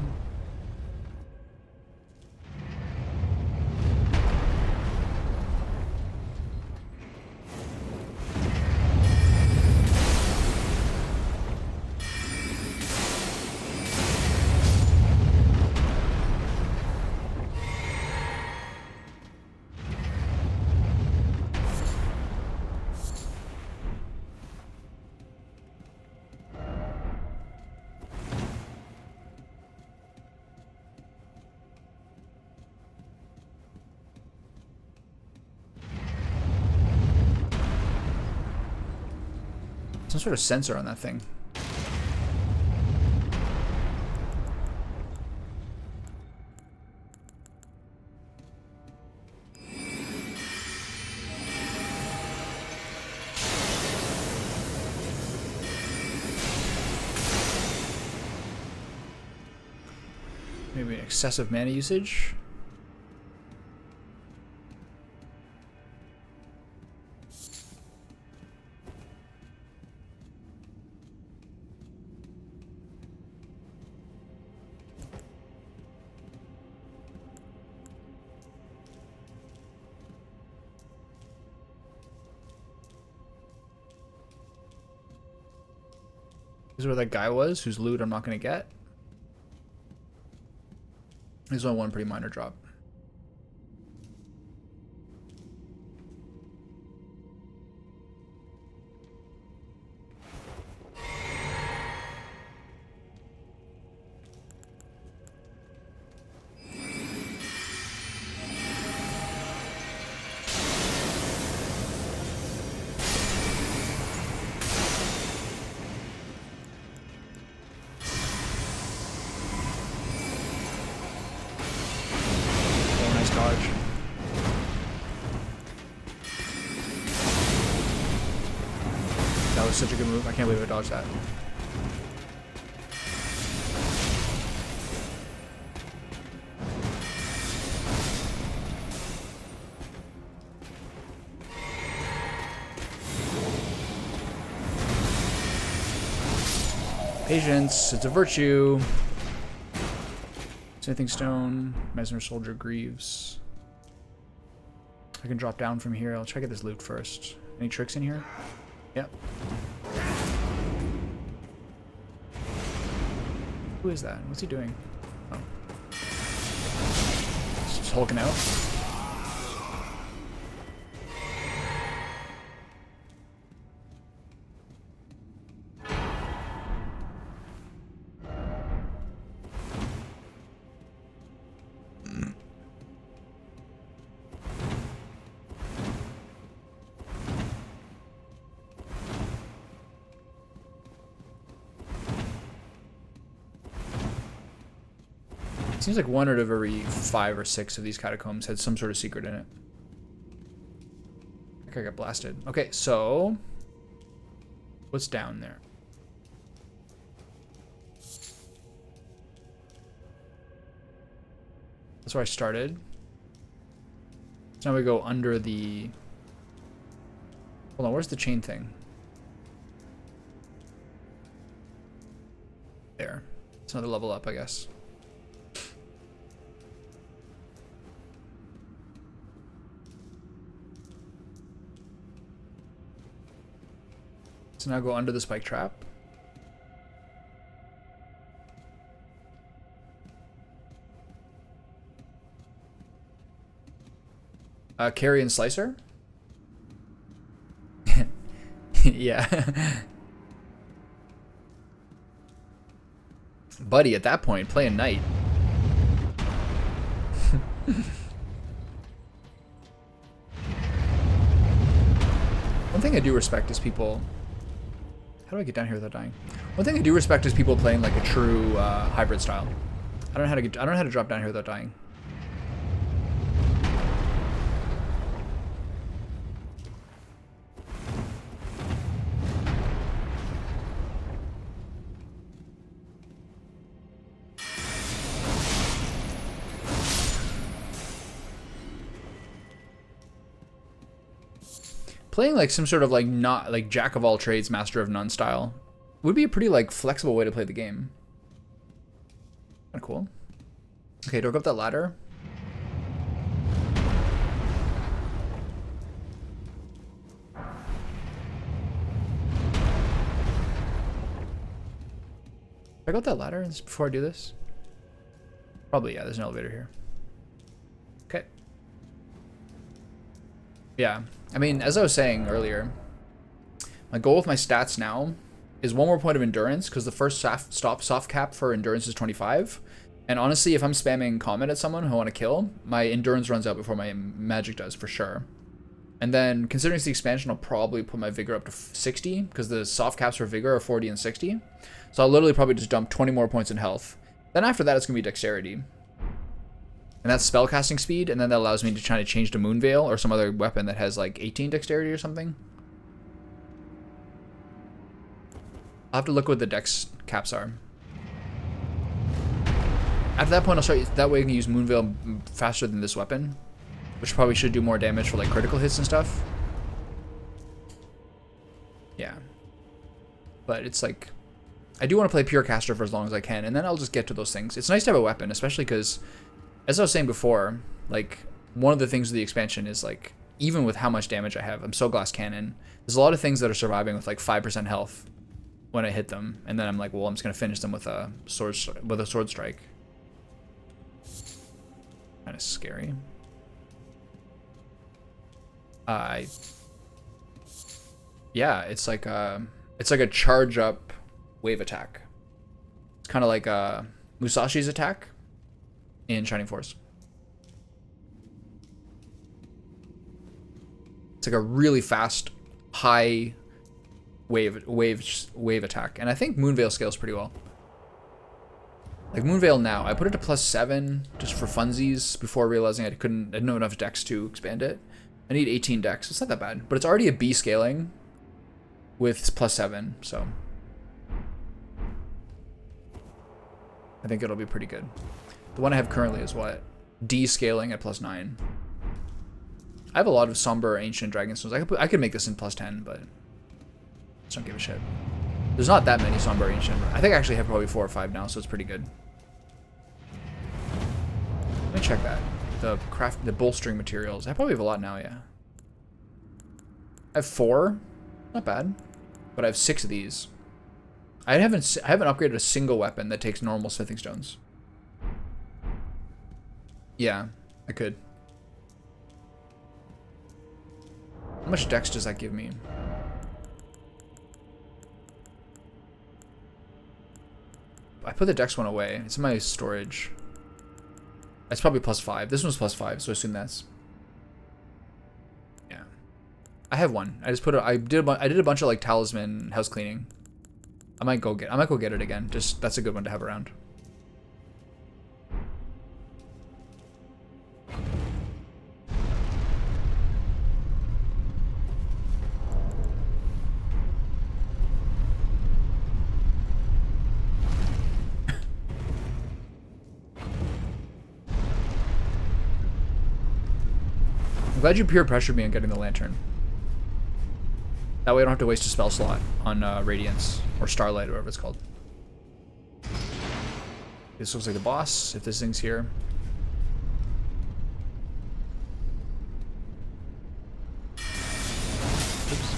some sort of sensor on that thing. Maybe excessive mana usage. This is where that guy was, whose loot I'm not going to get. There's only one pretty minor drop. Dodge. That was such a good move. I can't believe I dodged that. Patience, it's a virtue. Smithing Stone, Mesmer Soldier, Greaves. I can drop down from here. I'll check out this loot first. Any tricks in here? Yep. Who is that? What's he doing? Oh. Just hulking out. Seems like one out of every 5 or 6 of these catacombs had some sort of secret in it. I think I got blasted. Okay, so what's down there? That's where I started. So now we go under the... Hold on, where's the chain thing? There. It's another level up, I guess. So now go under the spike trap. Carry and Slicer? Yeah. Buddy, at that point, play a knight. One thing I do respect is people... How do I get down here without dying? One thing I do respect is people playing like a true hybrid style. I don't know how to drop down here without dying. Playing like some sort of like not like jack of all trades, master of none style would be a pretty like flexible way to play the game. Kind of cool. Okay, do I go up that ladder? I got that ladder before I do this? Probably, yeah, there's an elevator here. Okay. Yeah, I mean, as I was saying earlier, my goal with my stats now is 1 more point of endurance, because the first soft cap for endurance is 25. And honestly, if I'm spamming comment at someone who I want to kill, my endurance runs out before my magic does, for sure. And then, considering it's the expansion, I'll probably put my vigor up to 60, because the soft caps for vigor are 40 and 60. So I'll literally probably just dump 20 more points in health. Then after that, it's going to be dexterity. And that's spellcasting speed, and then that allows me to try to change to Moonveil or some other weapon that has like 18 dexterity or something. I'll have to look what the dex caps are. After that point, I'll start, that way I can use Moonveil faster than this weapon, which probably should do more damage for like critical hits and stuff. Yeah. But it's like, I do want to play Pure Caster for as long as I can, and then I'll just get to those things. It's nice to have a weapon, especially because, as I was saying before, like, one of the things of the expansion is like, even with how much damage I have, I'm so glass cannon. There's a lot of things that are surviving with like 5% health when I hit them, and then I'm like, well, I'm just gonna finish them with a sword strike. Kind of scary. Yeah, it's like a charge up wave attack. It's kind of like Musashi's attack in Shining Force. It's like a really fast, high wave attack, and I think Moonveil scales pretty well. Like Moonveil now, I put it to +7 just for funsies before realizing I didn't have enough dex to expand it. I need 18 dex. It's not that bad, but it's already a B scaling with +7, so I think it'll be pretty good. The one I have currently is what? D scaling at +9. I have a lot of somber ancient dragonstones. I could make this in +10, but just don't give a shit. There's not that many somber ancient. I think I actually have probably 4 or 5 now, so it's pretty good. Let me check that. The bolstering materials. I probably have a lot now, yeah. I have 4. Not bad. But I have 6 of these. I haven't upgraded a single weapon that takes normal smithing stones. Yeah, I could. How much dex does that give me? I put the dex one away. It's in my storage. That's probably +5. This one's +5, so I assume that's. Yeah, I have one. I just put it. I did a bunch of like talisman house cleaning. I might go get it again. Just that's a good one to have around. I'm glad you peer pressured me on getting the lantern. That way I don't have to waste a spell slot on Radiance or Starlight or whatever it's called. This looks like the boss, if this thing's here. Oops.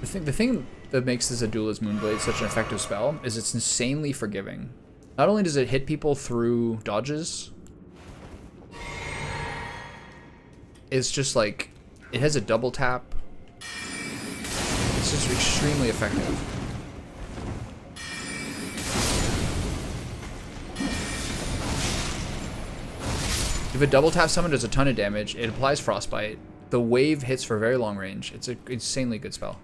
The thing that makes this a Duelist Moonblade such an effective spell is it's insanely forgiving. Not only does it hit people through dodges, it's just like, it has a double tap. It's just extremely effective. If a double tap summon does a ton of damage, it applies Frostbite. The wave hits for very long range. It's an insanely good spell.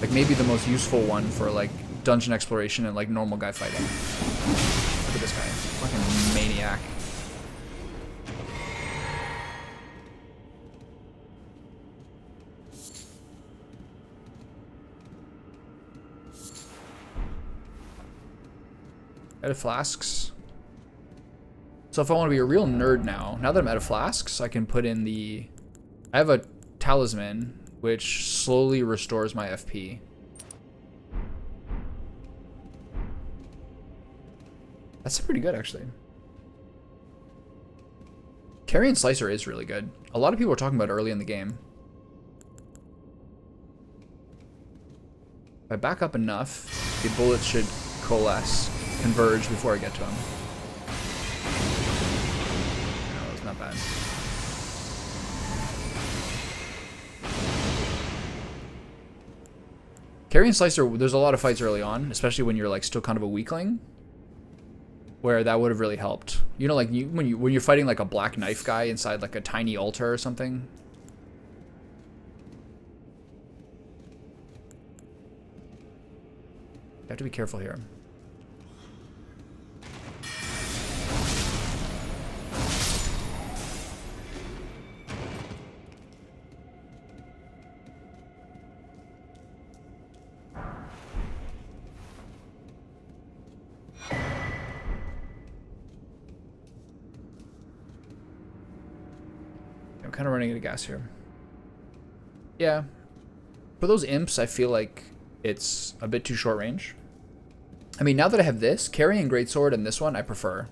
Like maybe the most useful one for like dungeon exploration and like normal guy fighting. Look at this guy, fucking maniac. Out of flasks. So if I want to be a real nerd now that I'm out of flasks, I can put in the. I have a talisman which slowly restores my FP. That's pretty good, actually. Carrion Slicer is really good. A lot of people were talking about it early in the game. If I back up enough, the bullets should coalesce, converge before I get to him. No, it's not bad. Carrion Slicer, there's a lot of fights early on, especially when you're like still kind of a weakling, where that would have really helped. You know, like when you're fighting like a black knife guy inside like a tiny altar or something. You have to be careful here. I'm kind of running out of gas here. Yeah. For those imps, I feel like it's a bit too short range. I mean, now that I have this, carrying greatsword and this one, I prefer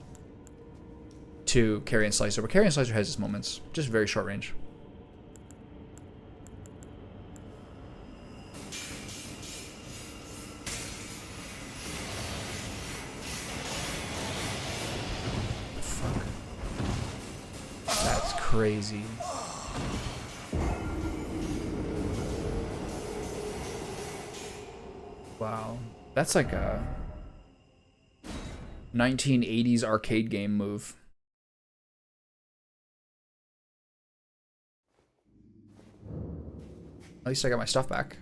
to carry and slicer. But carry and slicer has its moments. Just very short range. Fuck. That's crazy. Wow. That's like a 1980s arcade game move. At least I got my stuff back.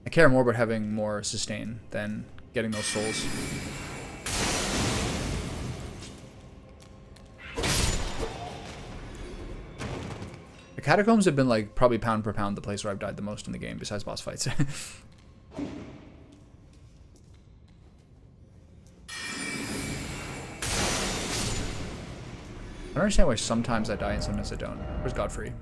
I care more about having more sustain than getting those souls. The catacombs have been like probably pound per pound the place where I've died the most in the game besides boss fights. I don't understand why sometimes I die and sometimes I don't. Where's Godfrey?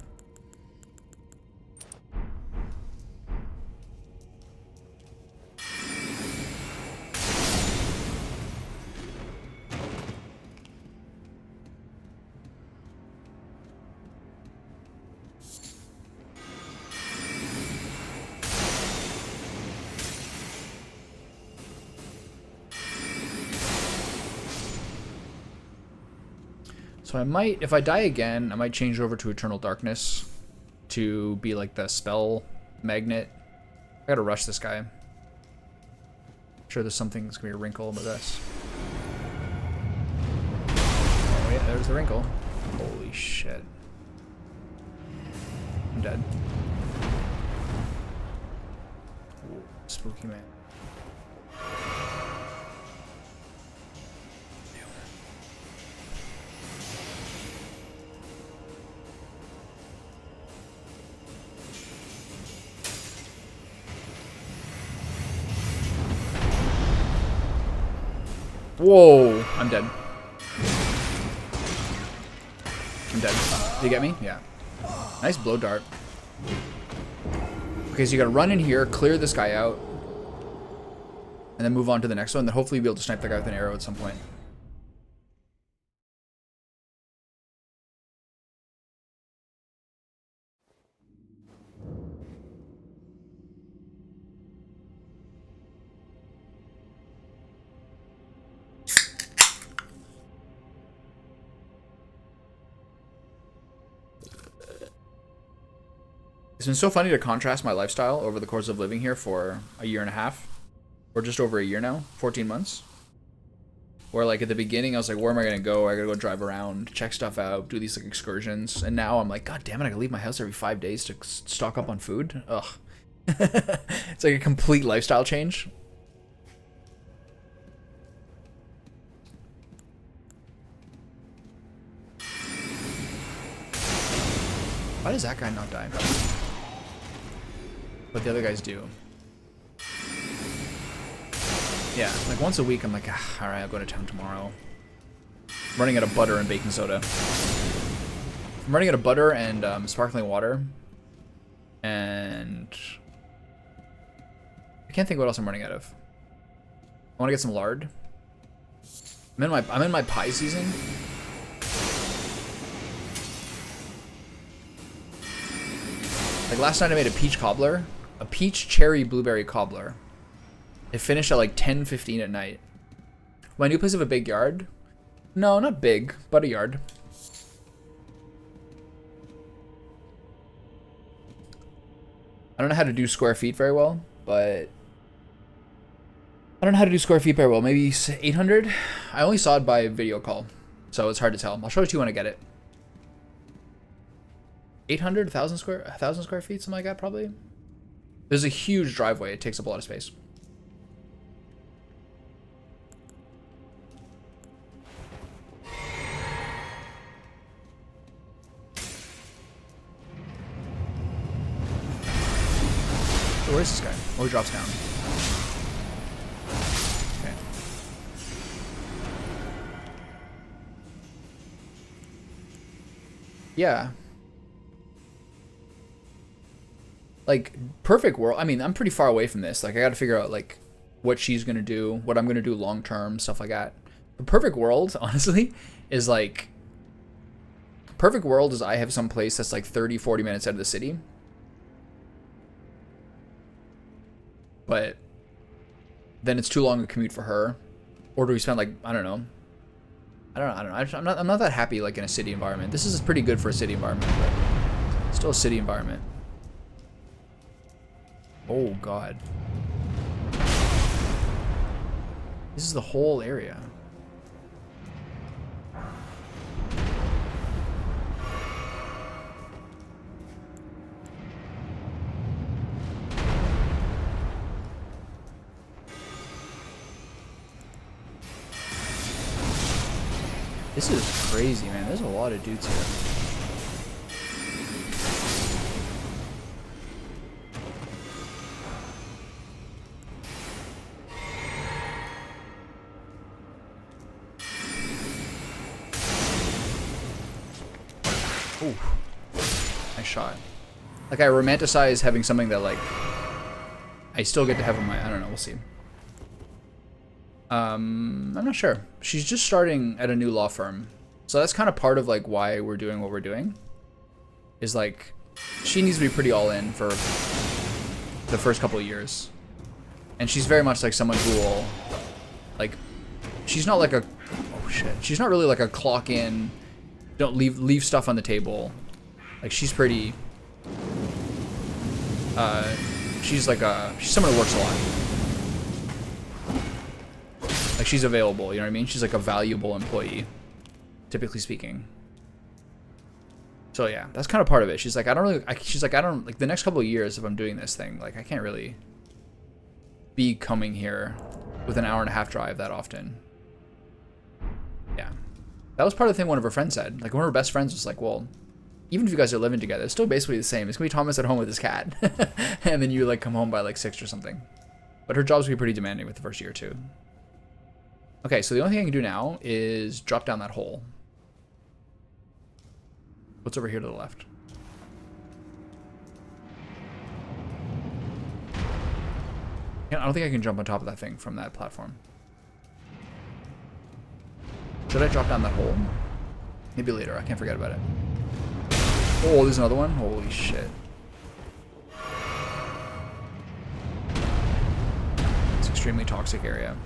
So I might, if I die again, I might change over to Eternal Darkness to be like the spell magnet. I gotta rush this guy. I'm sure there's something that's gonna be a wrinkle about this. Oh yeah, there's the wrinkle. Holy shit. I'm dead. Ooh, spooky man. Whoa, I'm dead. I'm dead. Did you get me? Yeah. Nice blow dart. Okay, so you gotta run in here, clear this guy out, and then move on to the next one. Then hopefully you'll be able to snipe the guy with an arrow at some point. It's been so funny to contrast my lifestyle over the course of living here for a year and a half, or just over a year now, 14 months. Where like at the beginning I was like, where am I gonna go? I gotta go drive around, check stuff out, do these like excursions, and now I'm like, god damn it, I gotta leave my house every 5 days to stock up on food. Ugh. It's like a complete lifestyle change. Why does that guy not die? But the other guys do. Yeah, like once a week I'm like, ah, alright, I'll go to town tomorrow. I'm running out of butter and baking soda. I'm running out of butter and sparkling water. And I can't think what else I'm running out of. I want to get some lard. I'm in my pie season. Like last night I made a peach cobbler. A peach cherry blueberry cobbler. It finished at like 10:15 at night. My new place have a big yard. No, not big, but a yard. I don't know how to do square feet very well, but I don't know how to do square feet very well. Maybe 800? I only saw it by video call. so it's hard to tell. I'll show it to you when I get it. 800, 1,000 square feet, something like that, probably. There's a huge driveway. It takes up a lot of space. So where is this guy? Oh, he drops down. Okay. Yeah. Like, perfect world. I mean, I'm pretty far away from this. Like, I got to figure out, like, what she's going to do, what I'm going to do long term, stuff like that. The perfect world, honestly, is like... Perfect world is I have some place that's like 30, 40 minutes out of the city. But then it's too long a commute for her. Or do we spend like, I don't know. I don't know. I'm not that happy like in a city environment. This is pretty good for a city environment, but still a city environment. Oh God. This is the whole area. This is crazy, man. There's a lot of dudes here. Ooh. Nice shot. Like, I romanticize having something that, like, I still get to have in my... I don't know. We'll see. I'm not sure. She's just starting at a new law firm. So that's kind of part of like why we're doing what we're doing. Is like, she needs to be pretty all in for the first couple of years. And she's very much like someone who will, like, she's not like a, oh shit. She's not really like a clock in, don't leave stuff on the table. Like she's pretty, she's someone who works a lot. Like, she's available, you know what I mean? She's like a valuable employee, typically speaking. So yeah, that's kind of part of it. She's like, I don't, like, the next couple of years if I'm doing this thing, like, I can't really be coming here with an hour-and-a-half drive that often. Yeah. That was part of the thing one of her friends said. Like, one of her best friends was like, well, even if you guys are living together, it's still basically the same. It's gonna be Thomas at home with his cat. And then you, like, come home by, like, 6 or something. But her job's gonna be pretty demanding with the first year or two. Okay, so the only thing I can do now is drop down that hole. What's over here to the left? Yeah, I don't think I can jump on top of that thing from that platform. Should I drop down that hole? Maybe later. I can't forget about it. Oh, there's another one? Holy shit. It's an extremely toxic area.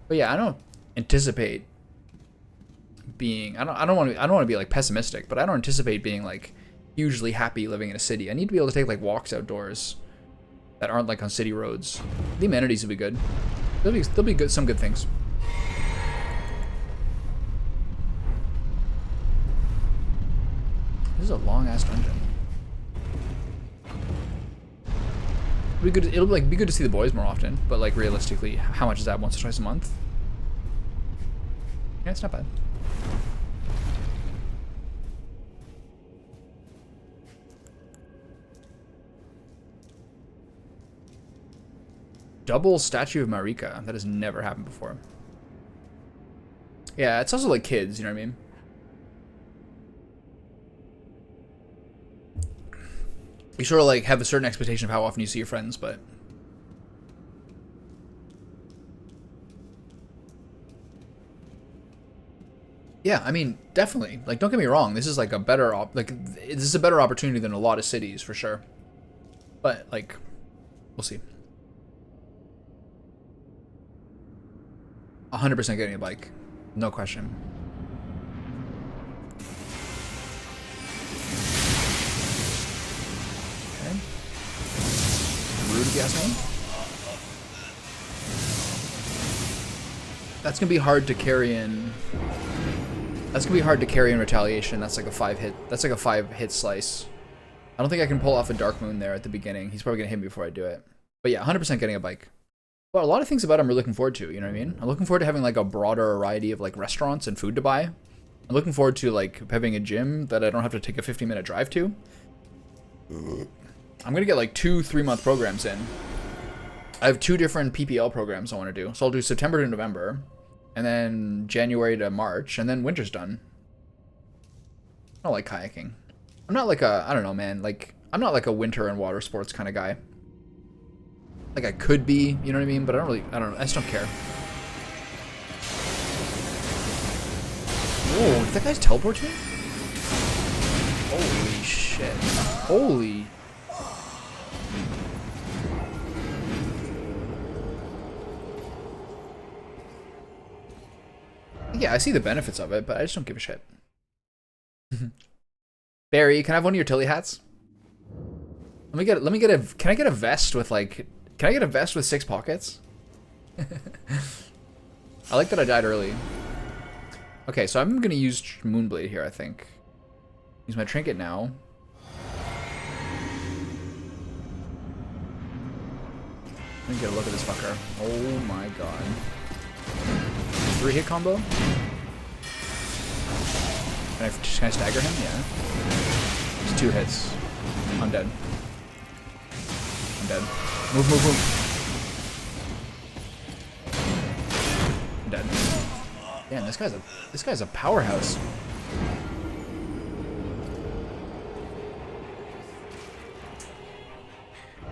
But yeah, I don't anticipate being, I don't want to be like pessimistic, but I don't anticipate being like hugely happy living in a city. I need to be able to take like walks outdoors that aren't like on city roads. The amenities will be good. There'll be good, some good things. This is a long ass dungeon. It'll like be good to see the boys more often, but like realistically, how much is that? Once or twice a month? Yeah, it's not bad. Double statue of Marika. That has never happened before. Yeah, it's also like kids, you know what I mean? You sort of like have a certain expectation of how often you see your friends, but yeah, I mean, definitely. Like, don't get me wrong. This is like a better this is a better opportunity than a lot of cities for sure. But like, we'll see. 100% getting a bike, no question. Rude gas man. That's gonna be hard to carry in. That's gonna be hard to carry in retaliation. That's like a 5-hit. That's like a 5-hit slice. I don't think I can pull off a Dark Moon there at the beginning. He's probably gonna hit me before I do it. But yeah, 100% getting a bike. Well, a lot of things about him we're looking forward to. You know what I mean? I'm looking forward to having like a broader variety of like restaurants and food to buy. I'm looking forward to like having a gym that I don't have to take a 15-minute drive to. I'm gonna get like 2 3-month programs in. I have 2 different PPL programs I want to do. So I'll do September to November, and then January to March, and then winter's done. I don't like kayaking. I'm not like a, I don't know, man. Like, I'm not like a winter and water sports kind of guy. Like I could be, you know what I mean? But I just don't care. Whoa, did that guy's teleport to me? Holy shit. Holy. Yeah, I see the benefits of it, but I just don't give a shit. Barry, can I have one of your Tilly hats? Can I get a vest with like, can I get a vest with 6 pockets? I like that I died early. Okay, so I'm gonna use Moonblade here, I think. Use my trinket now. Let me get a look at this fucker. Oh my god. 3-hit combo? Can I stagger him? Yeah. Just 2 hits. I'm dead. I'm dead. Move, move, move. I'm dead. Damn, this guy's a powerhouse.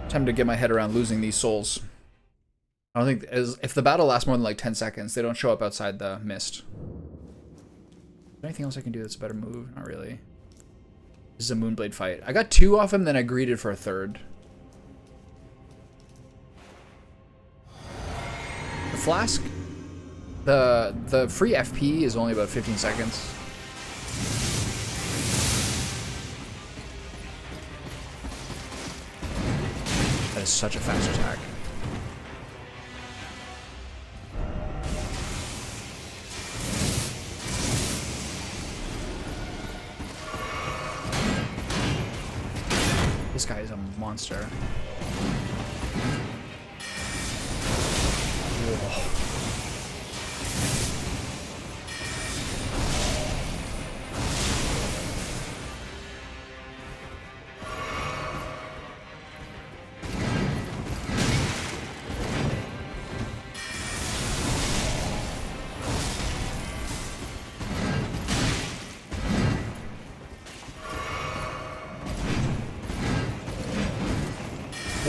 Time to get my head around losing these souls. I don't think if the battle lasts more than like 10 seconds, they don't show up outside the mist. Is there anything else I can do that's a better move? Not really. This is a Moonblade fight. I got 2 off him, then I greeted for a 3rd. The flask, the free FP is only about 15 seconds. That is such a fast attack. This guy is a monster. Whoa.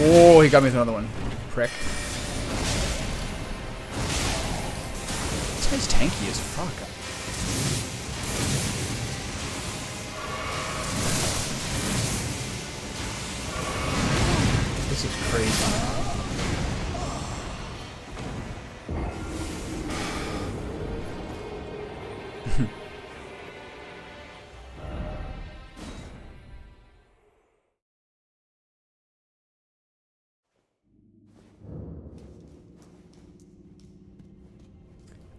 Oh, he got me with another one. Prick. This guy's tanky as fuck. This is crazy.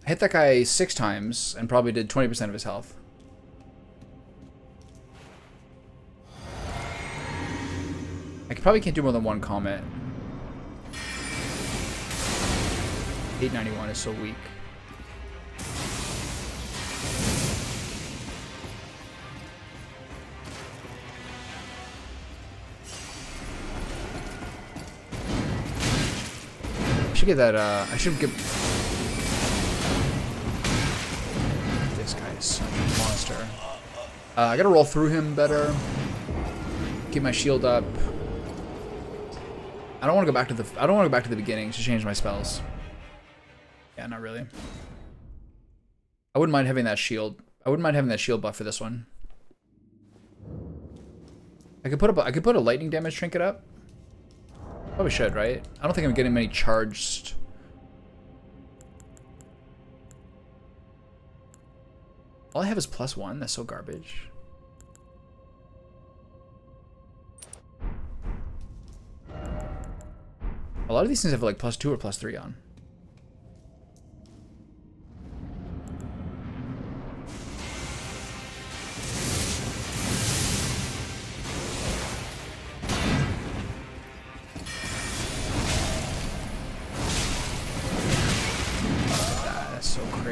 I hit that guy 6 times and probably did 20% of his health. I probably can't do more than 1 comet. 891 is so weak. I should get that, I should get... This guy is such a monster. I gotta roll through him better. Keep my shield up. I don't want to go back to the beginning to change my spells. Yeah, not really. I wouldn't mind having that shield. I wouldn't mind having that shield buff for this one. I could put a lightning damage trinket up. Probably should, right? I don't think I'm getting many charged. All I have is +1. That's so garbage. A lot of these things have like +2 or +3 on.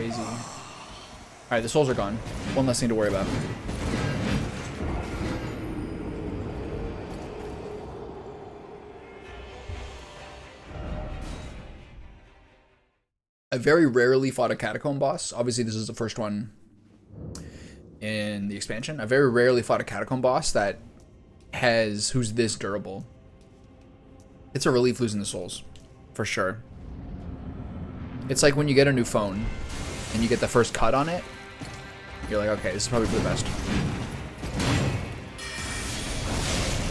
crazy. Alright, the souls are gone. One less thing to worry about. I very rarely fought a catacomb boss. Obviously, this is the first one in the expansion. I very rarely fought a catacomb boss that who's this durable. It's a relief losing the souls, for sure. It's like when you get a new phone and you get the first cut on it, you're like, okay, this is probably for the best.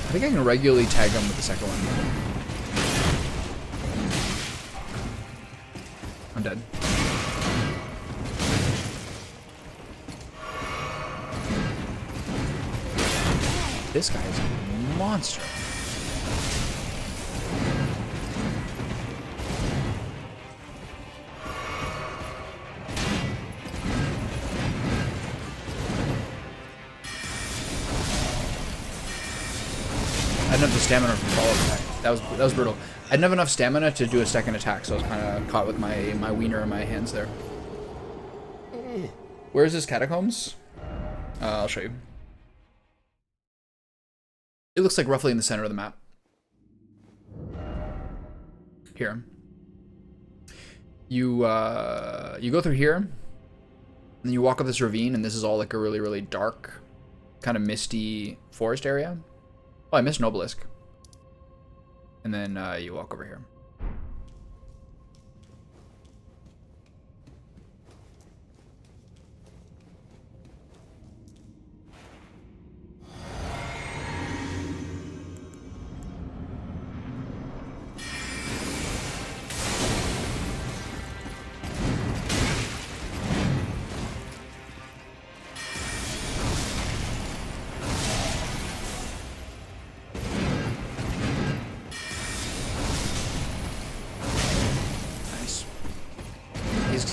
I think I can regularly tag them with the second one. I'm dead. This guy is a monster. I didn't have the stamina for follow-up attack. That was brutal. I didn't have enough stamina to do a second attack, so I was kind of caught with my wiener in my hands there. Where is this catacombs? I'll show you. It looks like roughly in the center of the map. Here. You go through here, and then you walk up this ravine, and this is all like a really, really dark, kind of misty forest area. Oh, I missed an obelisk. And then you walk over here.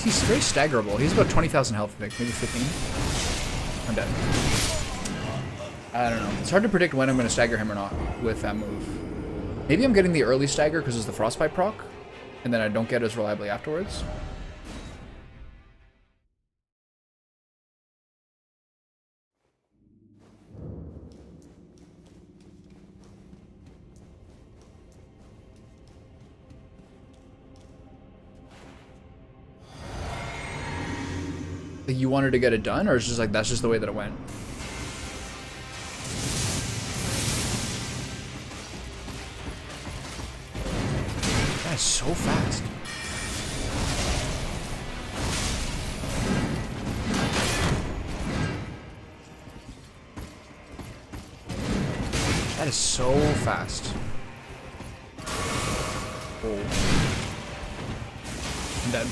He's very staggerable. He's about 20,000 health, I think. Maybe 15. I'm dead. I don't know. It's hard to predict when I'm going to stagger him or not with that move. Maybe I'm getting the early stagger because it's the frostbite proc, and then I don't get as reliably afterwards. Like you wanted to get it done, or it's just like that's just the way that it went? That is so fast. That is so fast. Oh. I'm dead.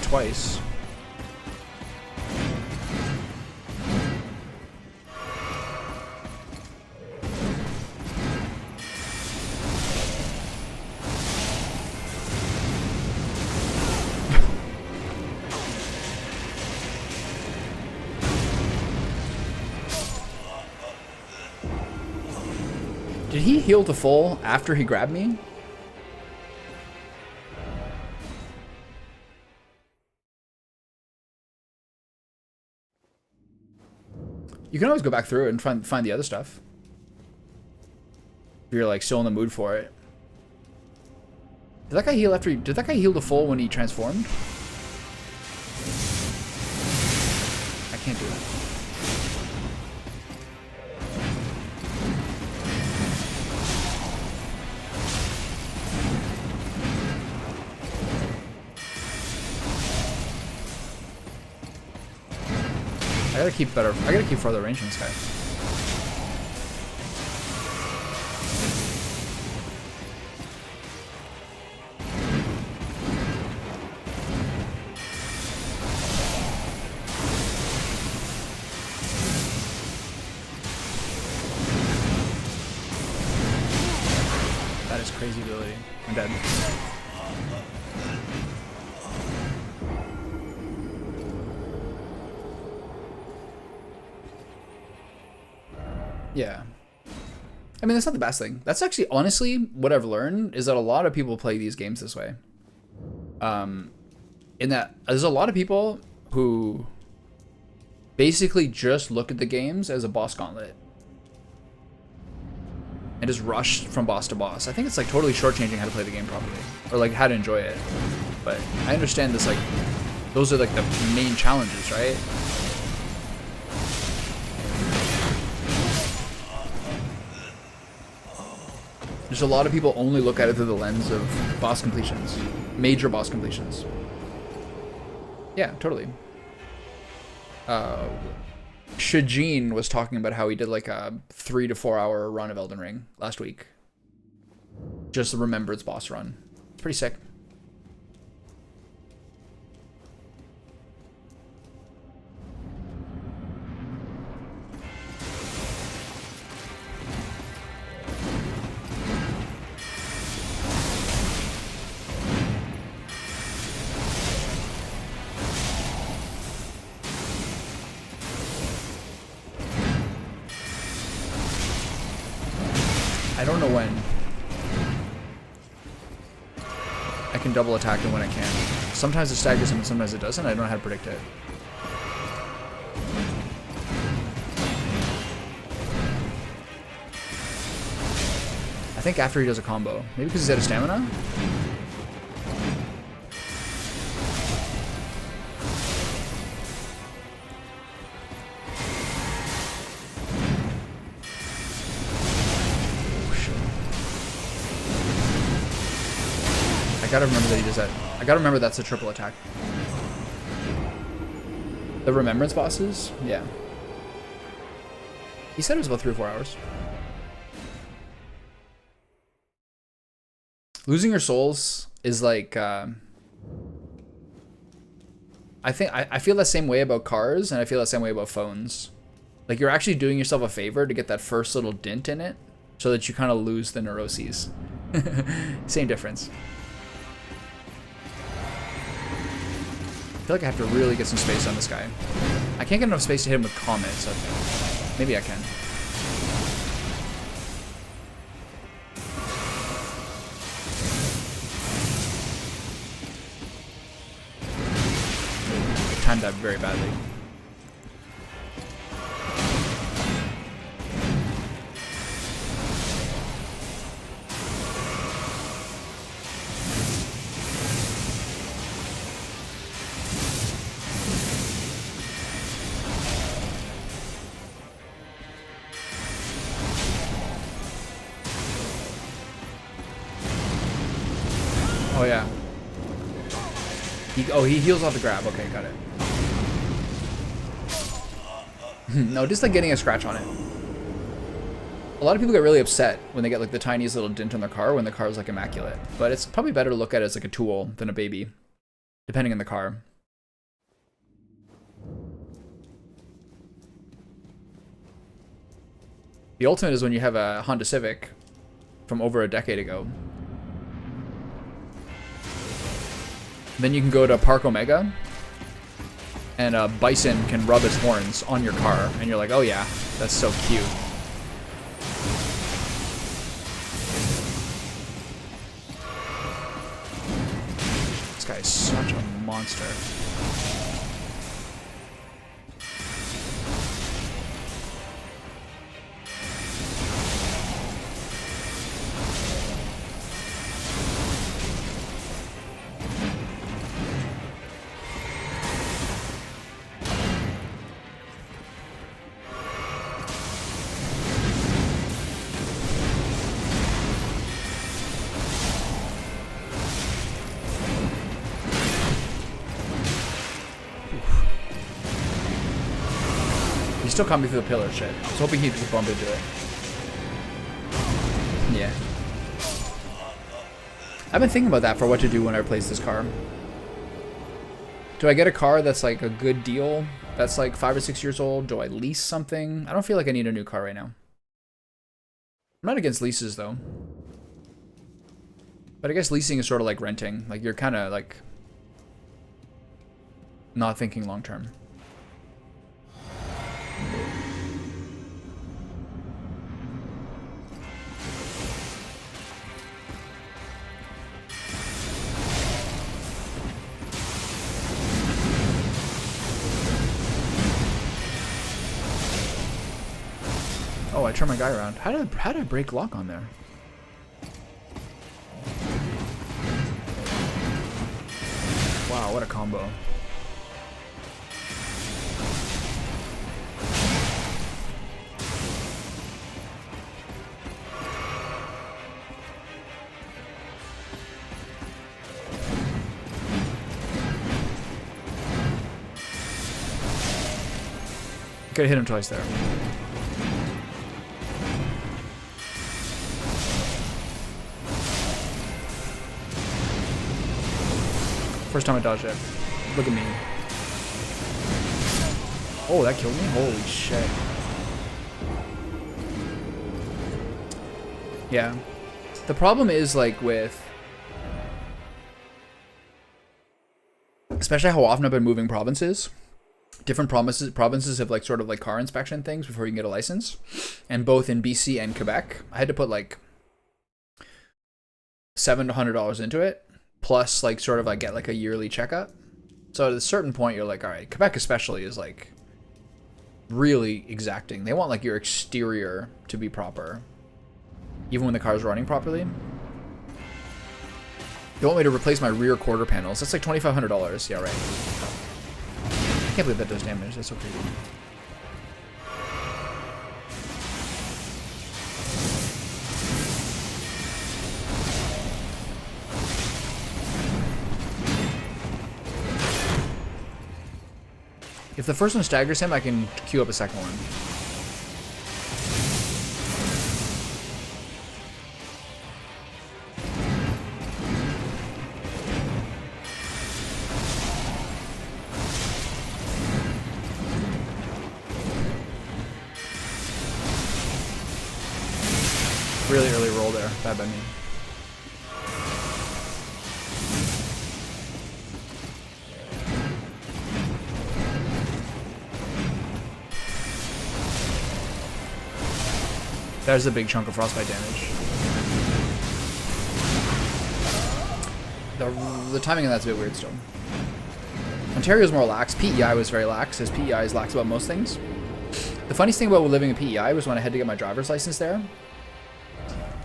Twice. Did he heal to full after he grabbed me? You can always go back through it and find the other stuff. If you're like still in the mood for it. Did that guy heal after did that guy heal to full when he transformed? I can't do it. I gotta keep further range on this guy. That is crazy ability. I'm dead. Yeah. I mean, that's not the best thing. That's actually, honestly, what I've learned is that a lot of people play these games this way. In that there's a lot of people who basically just look at the games as a boss gauntlet and just rush from boss to boss. I think it's like totally shortchanging how to play the game properly, or like how to enjoy it. But I understand this, like, those are like the main challenges, right? There's a lot of people only look at it through the lens of boss completions, major boss completions. Yeah, totally. Shajin was talking about how he did like a 3 to 4 hour run of Elden Ring last week. Just the Remembrance boss run. It's pretty sick. I don't know when. I can double attack it when I can. Sometimes it staggers him and sometimes it doesn't. I don't know how to predict it. I think after he does a combo. Maybe because he's out of stamina? I gotta remember that he does that. I gotta remember that's a triple attack. The Remembrance bosses? Yeah. He said it was about 3 or 4 hours. Losing your souls is like, I feel the same way about cars, and I feel the same way about phones. Like, you're actually doing yourself a favor to get that first little dent in it, so that you kind of lose the neuroses. Same difference. I feel like I have to really get some space on this guy. I can't get enough space to hit him with comments, I think. Maybe I can. I timed that very badly. Oh yeah. He heals off the grab. Okay, got it. No, just like getting a scratch on it. A lot of people get really upset when they get like the tiniest little dent on their car when the car is like immaculate. But it's probably better to look at it as like a tool than a baby, depending on the car. The ultimate is when you have a Honda Civic from over a decade ago. Then you can go to Park Omega, and a bison can rub its horns on your car, and you're like, oh yeah, that's so cute. This guy is such a monster. Still caught me through the pillar shit. I was hoping he'd just bump into it. Yeah. I've been thinking about that for what to do when I replace this car. Do I get a car that's like a good deal? That's like 5 or 6 years old? Do I lease something? I don't feel like I need a new car right now. I'm not against leases though. But I guess leasing is sort of like renting. Like you're kind of like not thinking long term. Oh, I turned my guy around. How did I break lock on there? Wow, what a combo. Could have hit him twice there. First time I dodged it. Look at me. Oh, that killed me? Holy shit. Yeah. The problem is, like, with... especially how often I've been moving provinces. Different provinces have, like, sort of, like, car inspection things before you can get a license. And both in BC and Quebec, I had to put, like, $700 into it. Plus, like, sort of, like, get, like, a yearly checkup. So at a certain point, you're like, all right, Quebec especially is, like, really exacting. They want, like, your exterior to be proper. Even when the car's running properly. They want me to replace my rear quarter panels. That's like $2,500. Yeah, right. I can't believe that does damage. That's so crazy. If the first one staggers him, I can queue up a second one. Really early roll there. Bad by me. There's a big chunk of frostbite damage. The timing of that's a bit weird still. Ontario's more lax. PEI was very lax, as PEI is lax about most things. The funniest thing about living in PEI was when I had to get my driver's license there.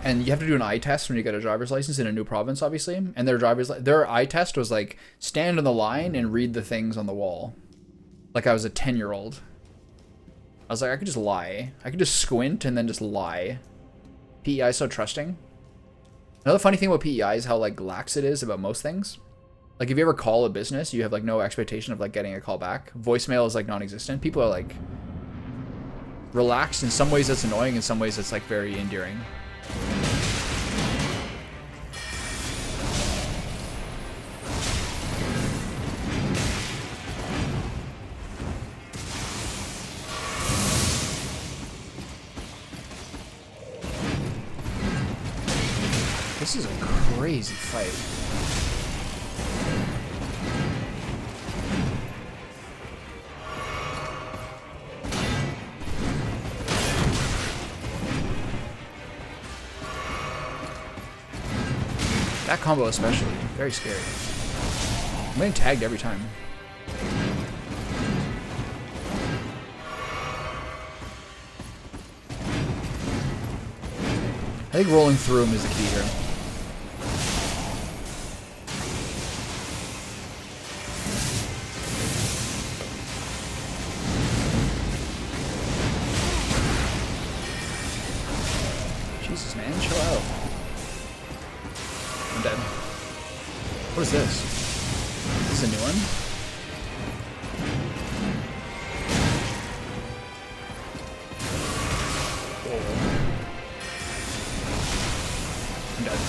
And you have to do an eye test when you get a driver's license in a new province, obviously. And their eye test was like, stand on the line and read the things on the wall. Like I was a 10-year-old. I was like, I could just lie. I could just squint and then just lie. PEI is so trusting. Another funny thing about PEI is how, like, lax it is about most things. Like, if you ever call a business, you have, like, no expectation of, like, getting a call back. Voicemail is, like, non-existent. People are, like, relaxed. In some ways, that's annoying. In some ways, it's, like, very endearing. This is a crazy fight. That combo especially, very scary. I'm getting tagged every time. I think rolling through him is the key here. Jesus, man, chill out. I'm dead. What is this? Is this a new one? Whoa. I'm dead.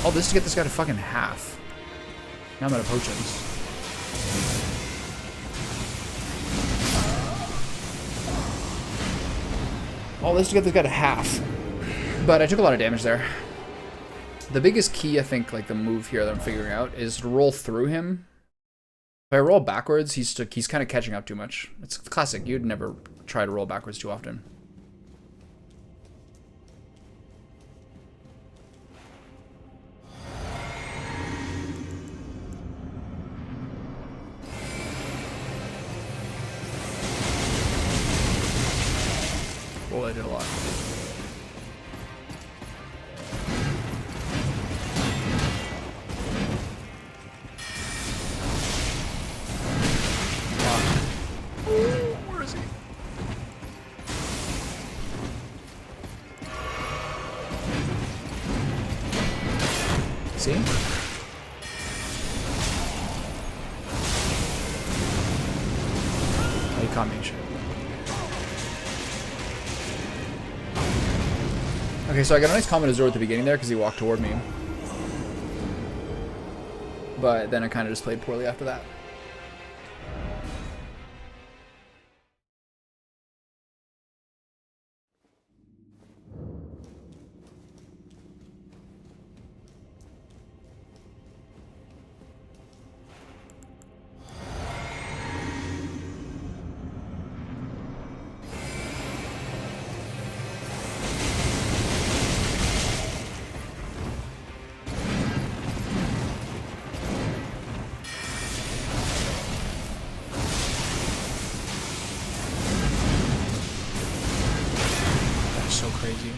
All this to get this guy to fucking half. Now I'm out of potions. All this to get this guy to half. But I took a lot of damage there. The biggest key, I think, like the move here that I'm figuring out is to roll through him. If I roll backwards, he's kind of catching up too much. It's classic. You'd never try to roll backwards too often. Oh, I did a lot. Where is he? See? Oh, he caught me and shit. Okay, so I got a nice comment Azor at the beginning there because he walked toward me. But then I kind of just played poorly after that. So crazy.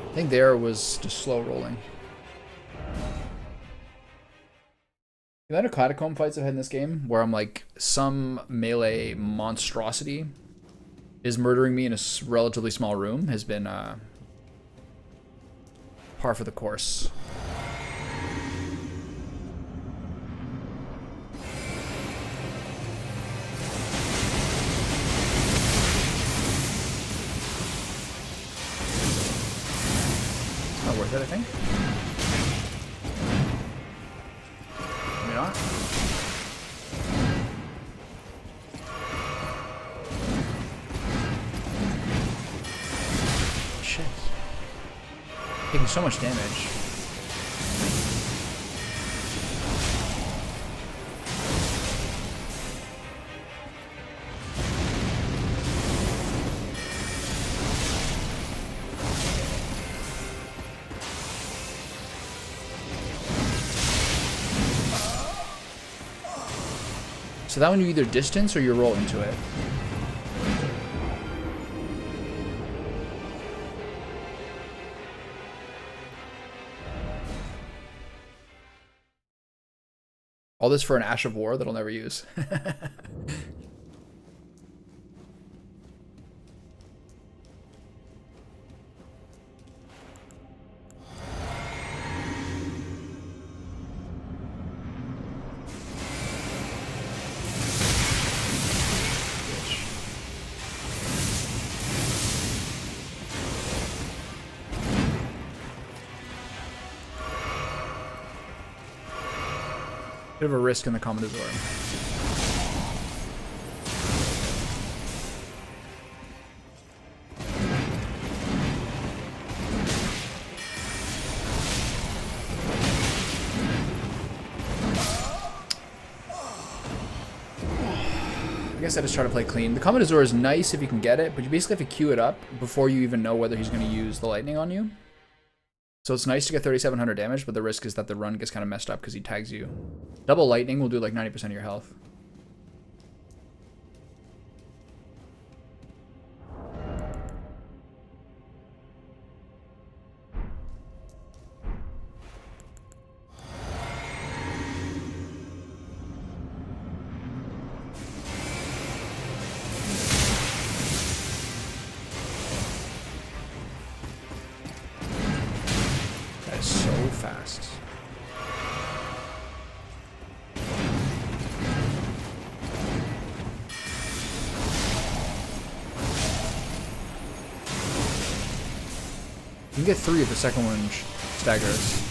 I think there was just slow rolling. The amount of catacomb fights I've had in this game where I'm like, some melee monstrosity is murdering me in a relatively small room has been par for the course. Worth it, I think. Maybe not. Shit. Taking so much damage. So that one you either distance or you roll into it. All this for an Ash of War that I'll never use. Bit of a risk in the Commodore. I guess I just try to play clean. The Commodore is nice if you can get it, but you basically have to queue it up before you even know whether he's going to use the lightning on you. So it's nice to get 3,700 damage, but the risk is that the run gets kind of messed up because he tags you. Double lightning will do like 90% of your health. That is so fast. You can get 3 if the second one staggers.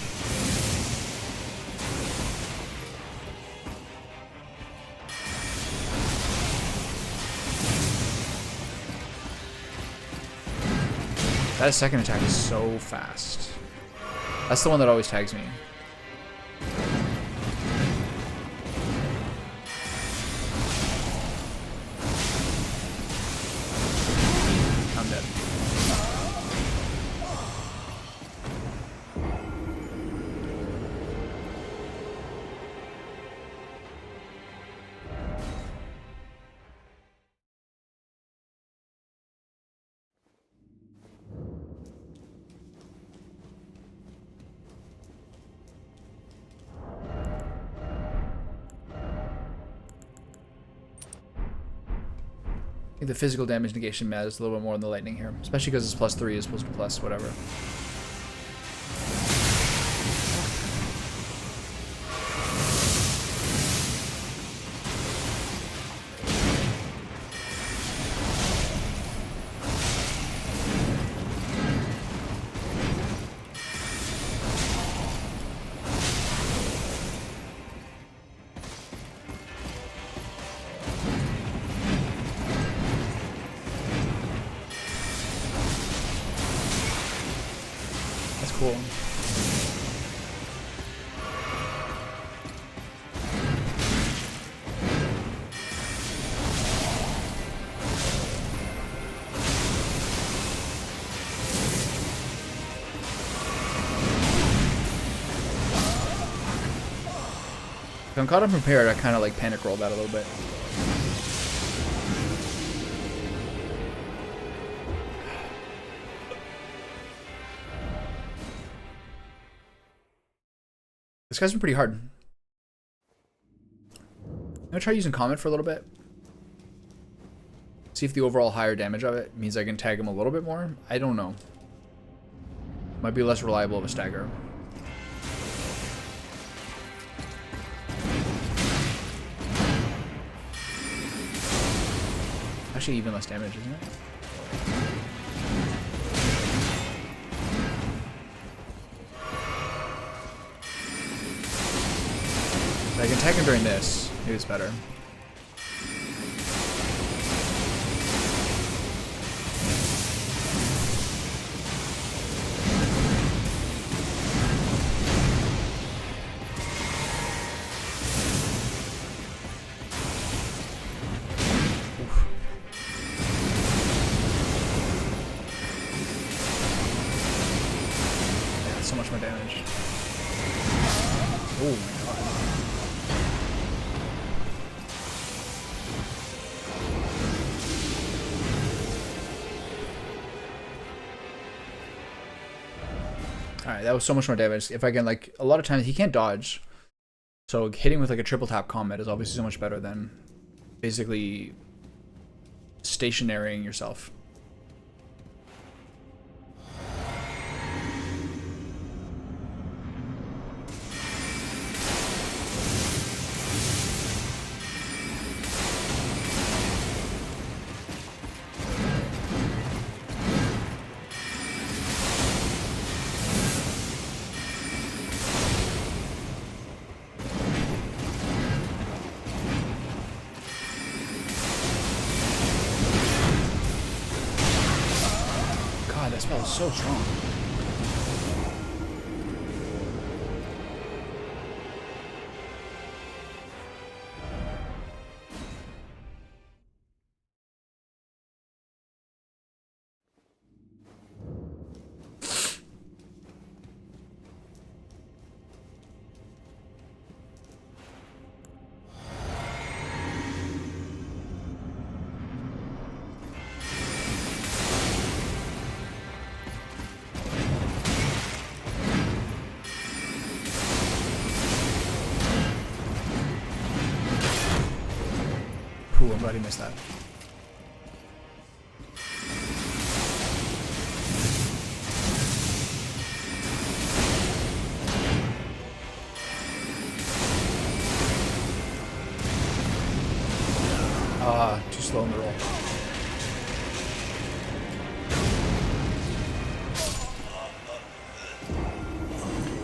That second attack is so fast. That's the one that always tags me. I'm dead. I think the physical damage negation matters a little bit more than the lightning here, especially because it's +3 as opposed to plus whatever. Cool. If I'm caught unprepared, I kind of like panic roll that a little bit. This guy's been pretty hard. I'm gonna try using Comet for a little bit. See if the overall higher damage of it means I can tag him a little bit more. I don't know. Might be less reliable of a stagger. Actually, even less damage, isn't it? I can tag him during this. Maybe it's better. Yeah, so much more damage. Oh my god. Alright, that was so much more damage. If I can, like, a lot of times he can't dodge. So hitting with like a triple tap combat is obviously so much better than basically stationarying yourself. That spell is so strong. Ooh, I'm glad he missed that. Too slow in the roll.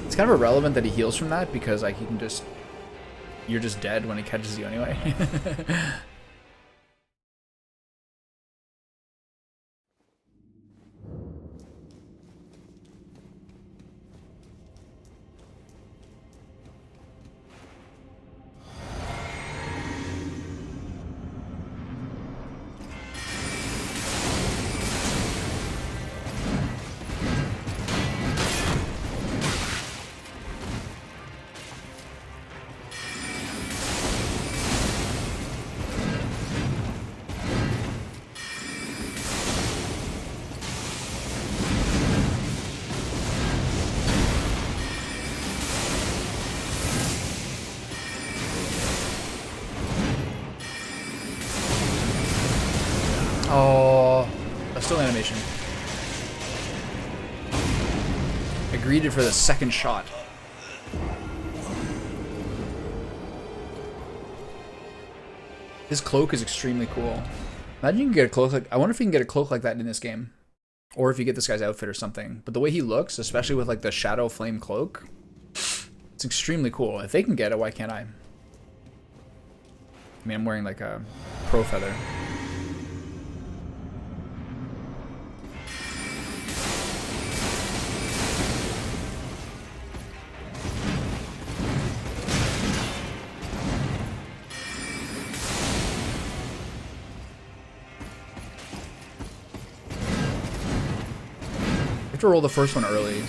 It's kind of irrelevant that he heals from that because like he can just, you're just dead when he catches you anyway. Oh, that's still animation. I greeted for the second shot. His cloak is extremely cool. Imagine you can get a cloak like, I wonder if you can get a cloak like that in this game. Or if you get this guy's outfit or something. But the way he looks, especially with like the shadow flame cloak, it's extremely cool. If they can get it, why can't I? I mean, I'm wearing like a pro feather. To roll the first one early.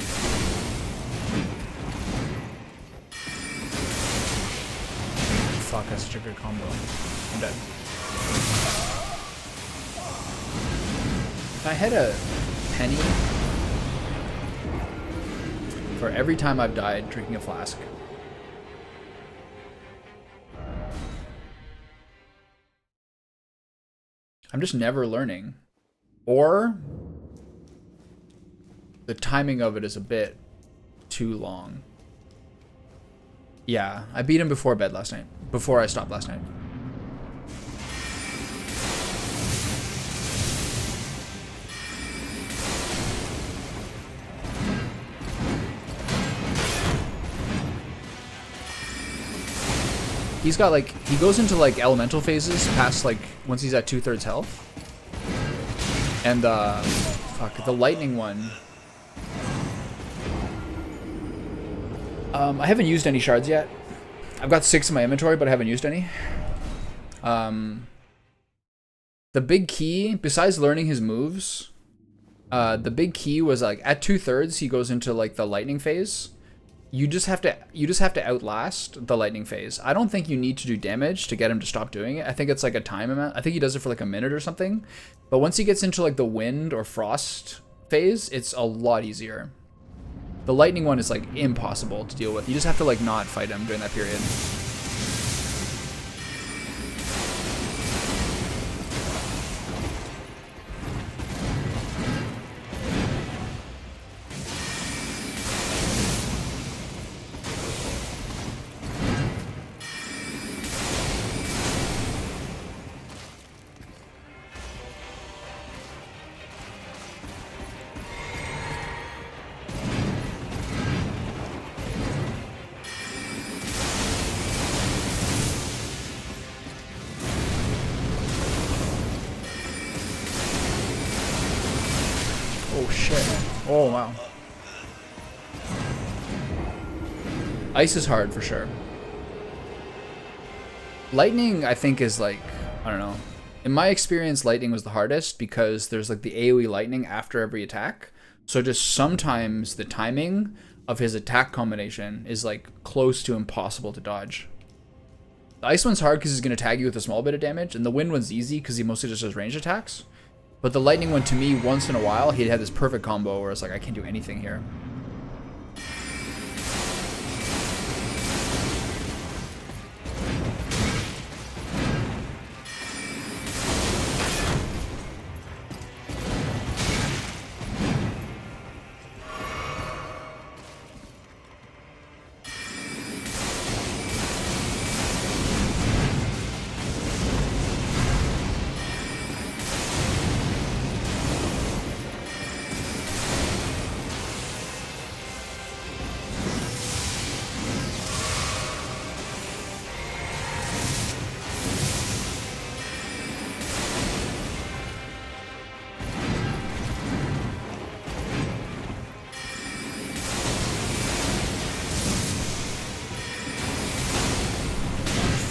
Fuck, that's such a good combo. I'm dead. If I had a penny for every time I've died drinking a flask. I'm just never learning. Or the timing of it is a bit too long. Yeah, I beat him before bed last night. Before I stopped last night. He's got like, he goes into like elemental phases past like, once he's at 2/3 health. And fuck, the lightning one. I haven't used any shards yet. I've got 6 in my inventory, but I haven't used any. The big key, besides learning his moves, the big key was like at 2/3 he goes into like the lightning phase. You just have to outlast the lightning phase. I don't think you need to do damage to get him to stop doing it. I think it's like a time amount. I think he does it for like a minute or something. But once he gets into like the wind or frost phase, it's a lot easier. The lightning one is like impossible to deal with. You just have to like not fight him during that period. Oh shit. Oh wow. Ice is hard for sure. Lightning, I think, is like, I don't know. In my experience, lightning was the hardest because there's like the AoE lightning after every attack. So just sometimes the timing of his attack combination is like close to impossible to dodge. The ice one's hard because he's going to tag you with a small bit of damage, and the wind one's easy because he mostly just does ranged attacks. But the lightning one, to me, once in a while, he'd had this perfect combo where it's like, I can't do anything here.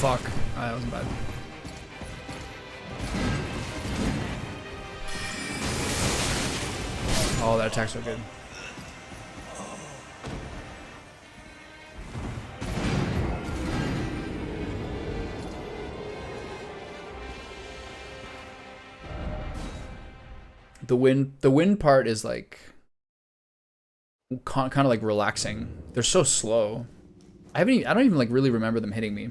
Fuck. That wasn't bad. Oh, that attack's so good. The wind part is like kind of like relaxing. They're so slow. I don't even like really remember them hitting me.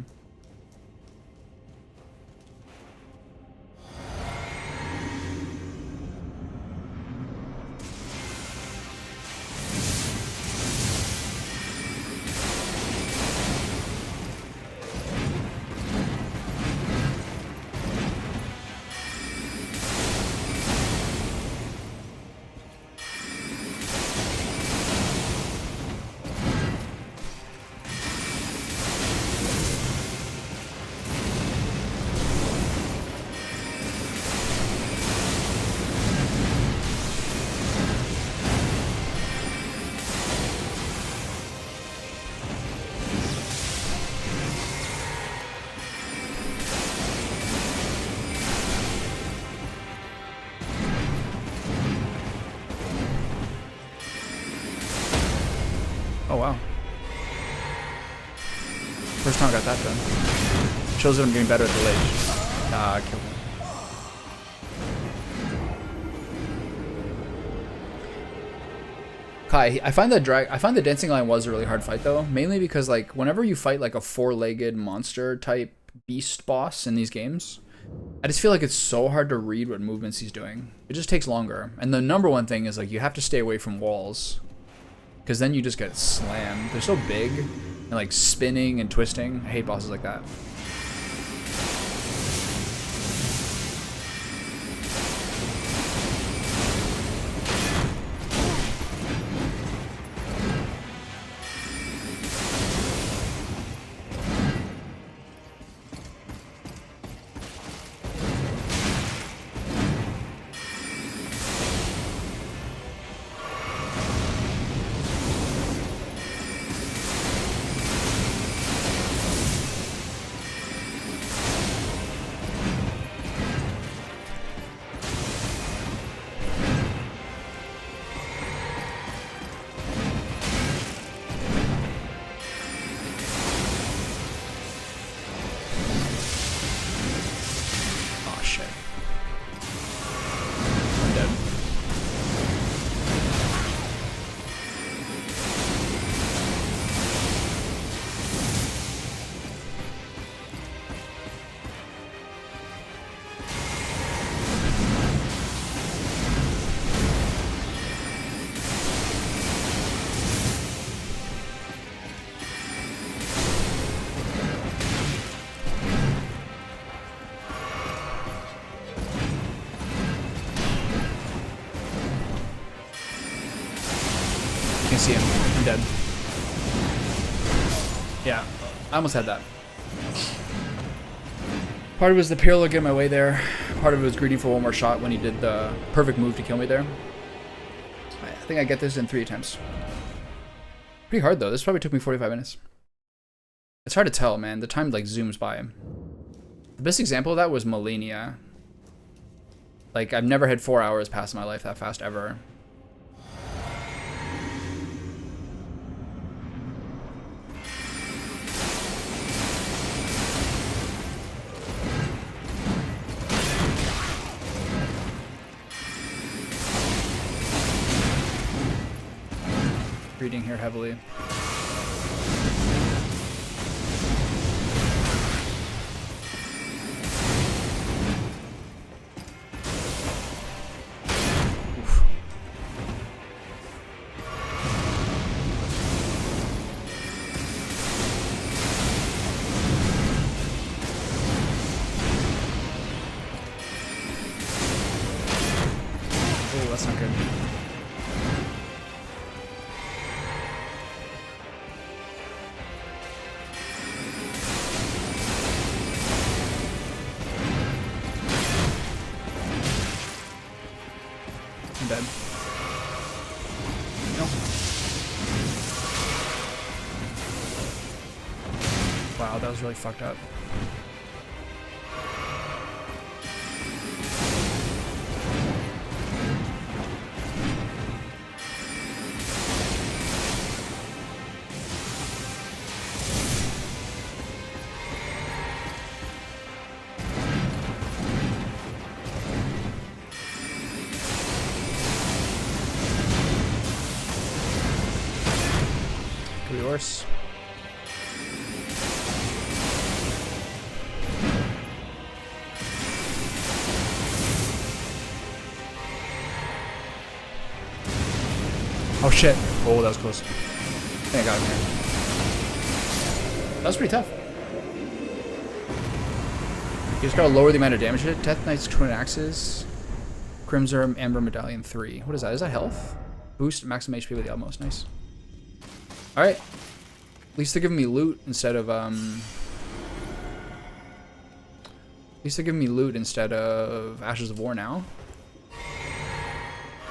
First time I got that done. Shows that I'm getting better at the ledge. Ah, I killed him. Kai, I find the dancing line was a really hard fight though, mainly because like whenever you fight like a four-legged monster type beast boss in these games, I just feel like it's so hard to read what movements he's doing. It just takes longer. And the number one thing is like you have to stay away from walls, because then you just get slammed. They're so big and like spinning and twisting. I hate bosses like that. See him. I'm dead. Yeah, I almost had that. Part of it was the parallel getting my way there. Part of it was greedy for one more shot when he did the perfect move to kill me there. I think I get this in 3 attempts. Pretty hard though. This probably took me 45 minutes. It's hard to tell, man. The time like zooms by. The best example of that was Malenia. Like I've never had 4 hours pass in my life that fast ever. Reading here heavily. Oof. Oh, that's not good. Dead. Nope. Wow, that was really fucked up. Could be worse. Oh shit. Oh, that was close. I think I got him here. That was pretty tough. You just gotta lower the amount of damage hit. Death Knight's Twin Axes. Crimson Amber Medallion 3. What is that? Is that health? Boost maximum HP with the utmost. Nice. Alright. At least they're giving me loot instead of At least they're giving me loot instead of Ashes of War now.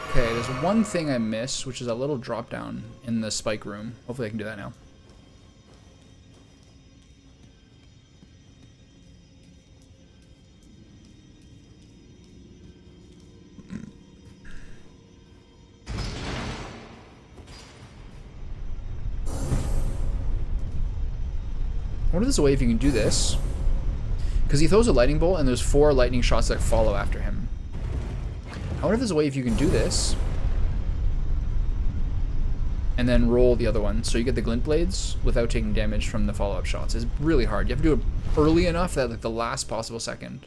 Okay, there's one thing I missed, which is a little drop down in the spike room. Hopefully I can do that now. I wonder if there's a way if you can do this. Because he throws a lightning bolt and there's 4 lightning shots that follow after him. I wonder if there's a way if you can do this. And then roll the other one. So you get the glint blades without taking damage from the follow-up shots. It's really hard. You have to do it early enough that like the last possible second.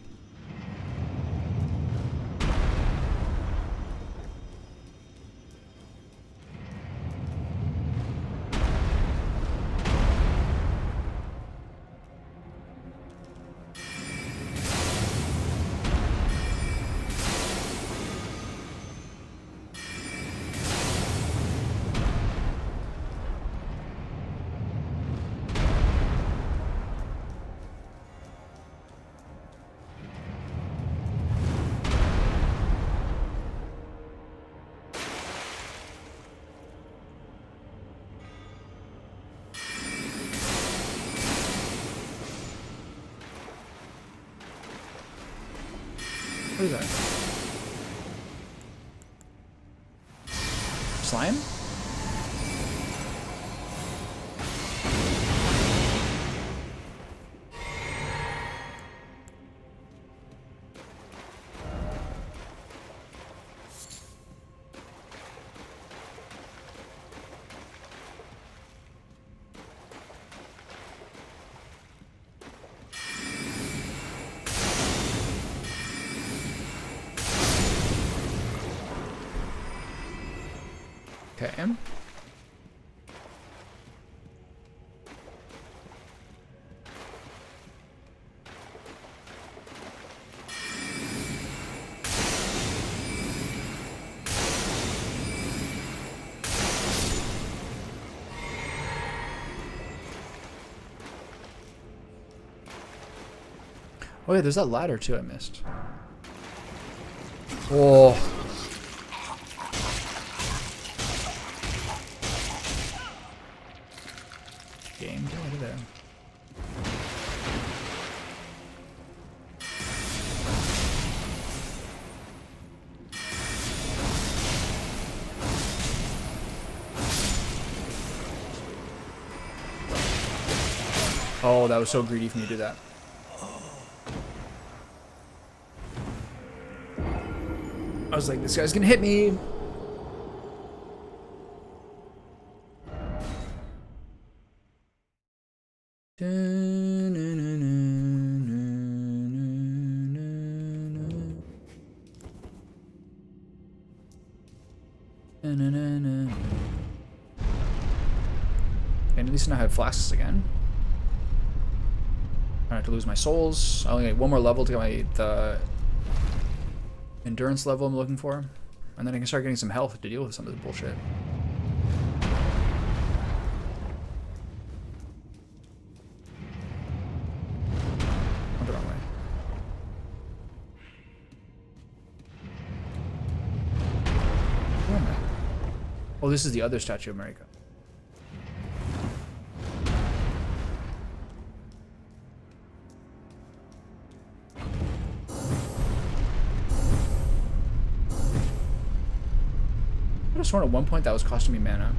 What is that? Slime? Okay. Oh yeah, there's that ladder too I missed. Oh. Game, get out of there. Oh, that was so greedy for me to do that. I was like, this guy's gonna hit me. And at least now I have flasks again. I don't have to lose my souls. I only need 1 more level to get the endurance level I'm looking for. And then I can start getting some health to deal with some of this bullshit. Went the wrong way. Where am I? Oh, this is the other Statue of Marika. I could have sworn at one point that was costing me mana.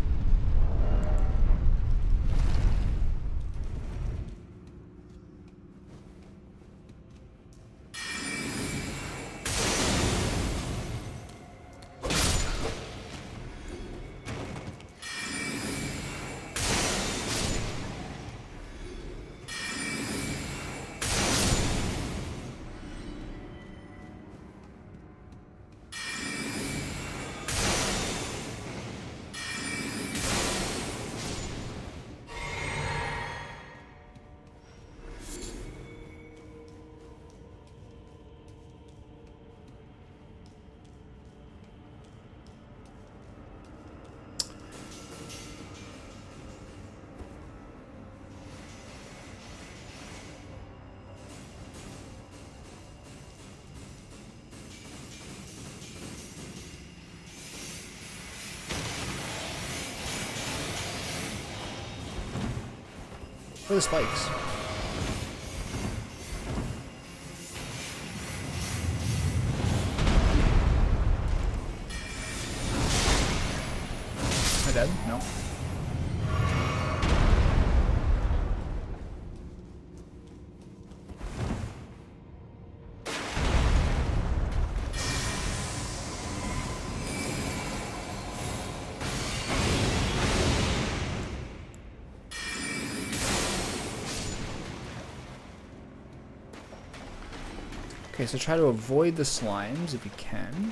Where are the spikes? Am I dead? No. Okay, so try to avoid the slimes if you can.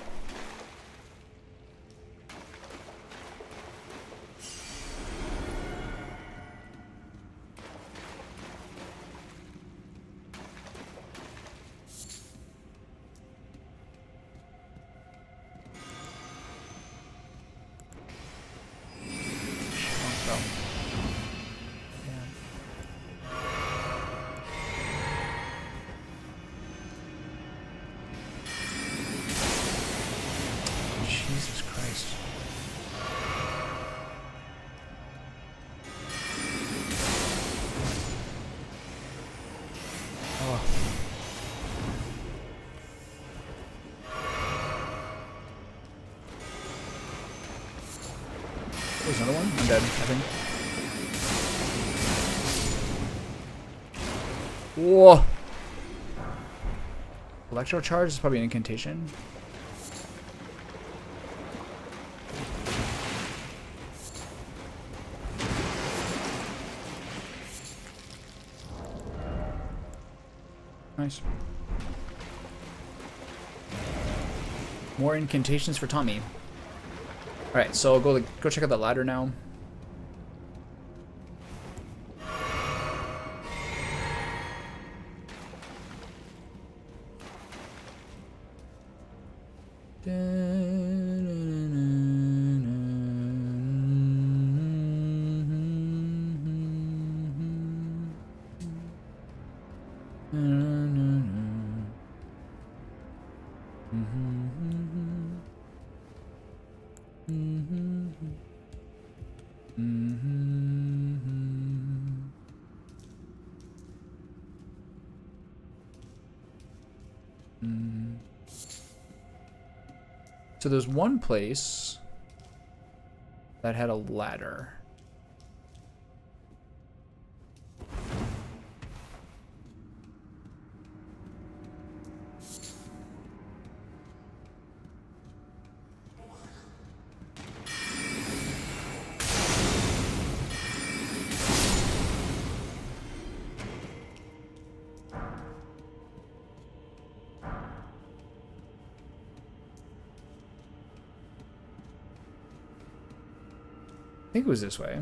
Jesus Christ. Oh. There's another one? I'm dead, I think. Whoa! Electro charge is probably an incantation. Nice. More incantations for Tommy. Alright, so go check out that ladder now. So there's one place that had a ladder. I think it was this way.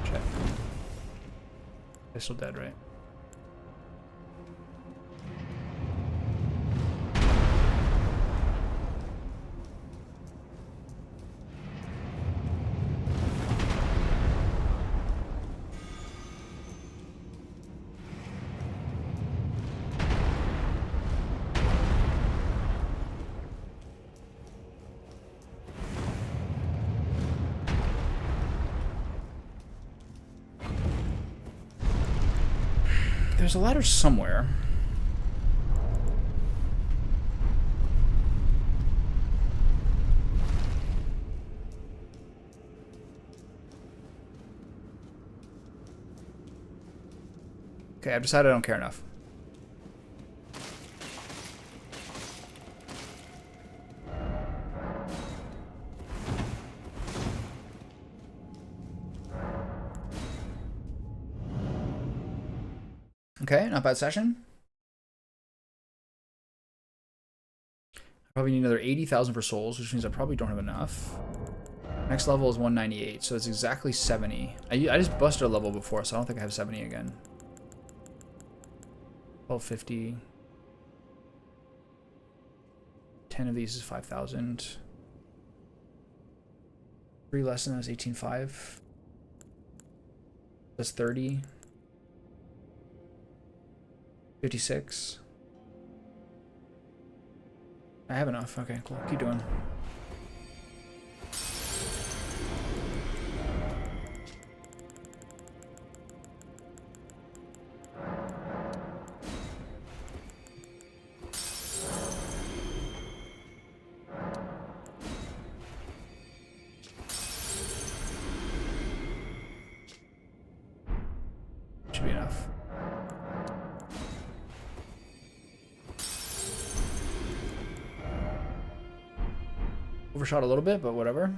Check. They're still dead, right? There's a ladder somewhere. Okay, I've decided I don't care enough. Okay, not bad session. I probably need another 80,000 for souls, which means I probably don't have enough. Next level is 198, so it's exactly 70. I just busted a level before, so I don't think I have 70 again. 1250. 10 of these is 5,000. 3 less than that is 18.5. That's 30. 56. I have enough. Okay, cool. Keep doing. Should be enough. Overshot a little bit, but whatever.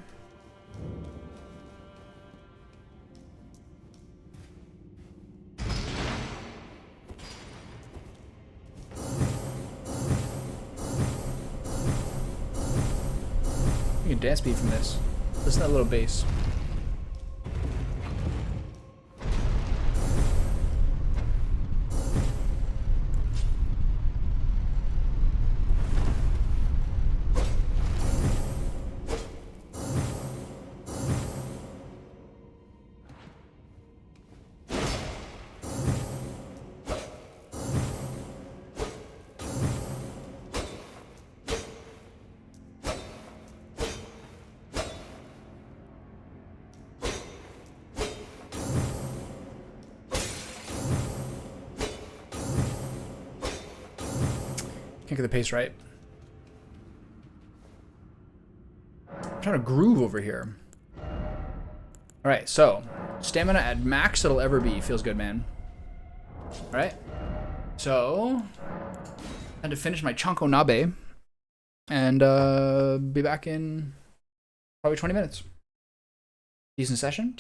You can dance beat from this. Listen to that little bass. Can't get the pace right. I'm trying to groove over here. Alright, so stamina at max it'll ever be. Feels good, man. Alright. So I had to finish my Chanko Nabe and be back in probably 20 minutes. Decent session.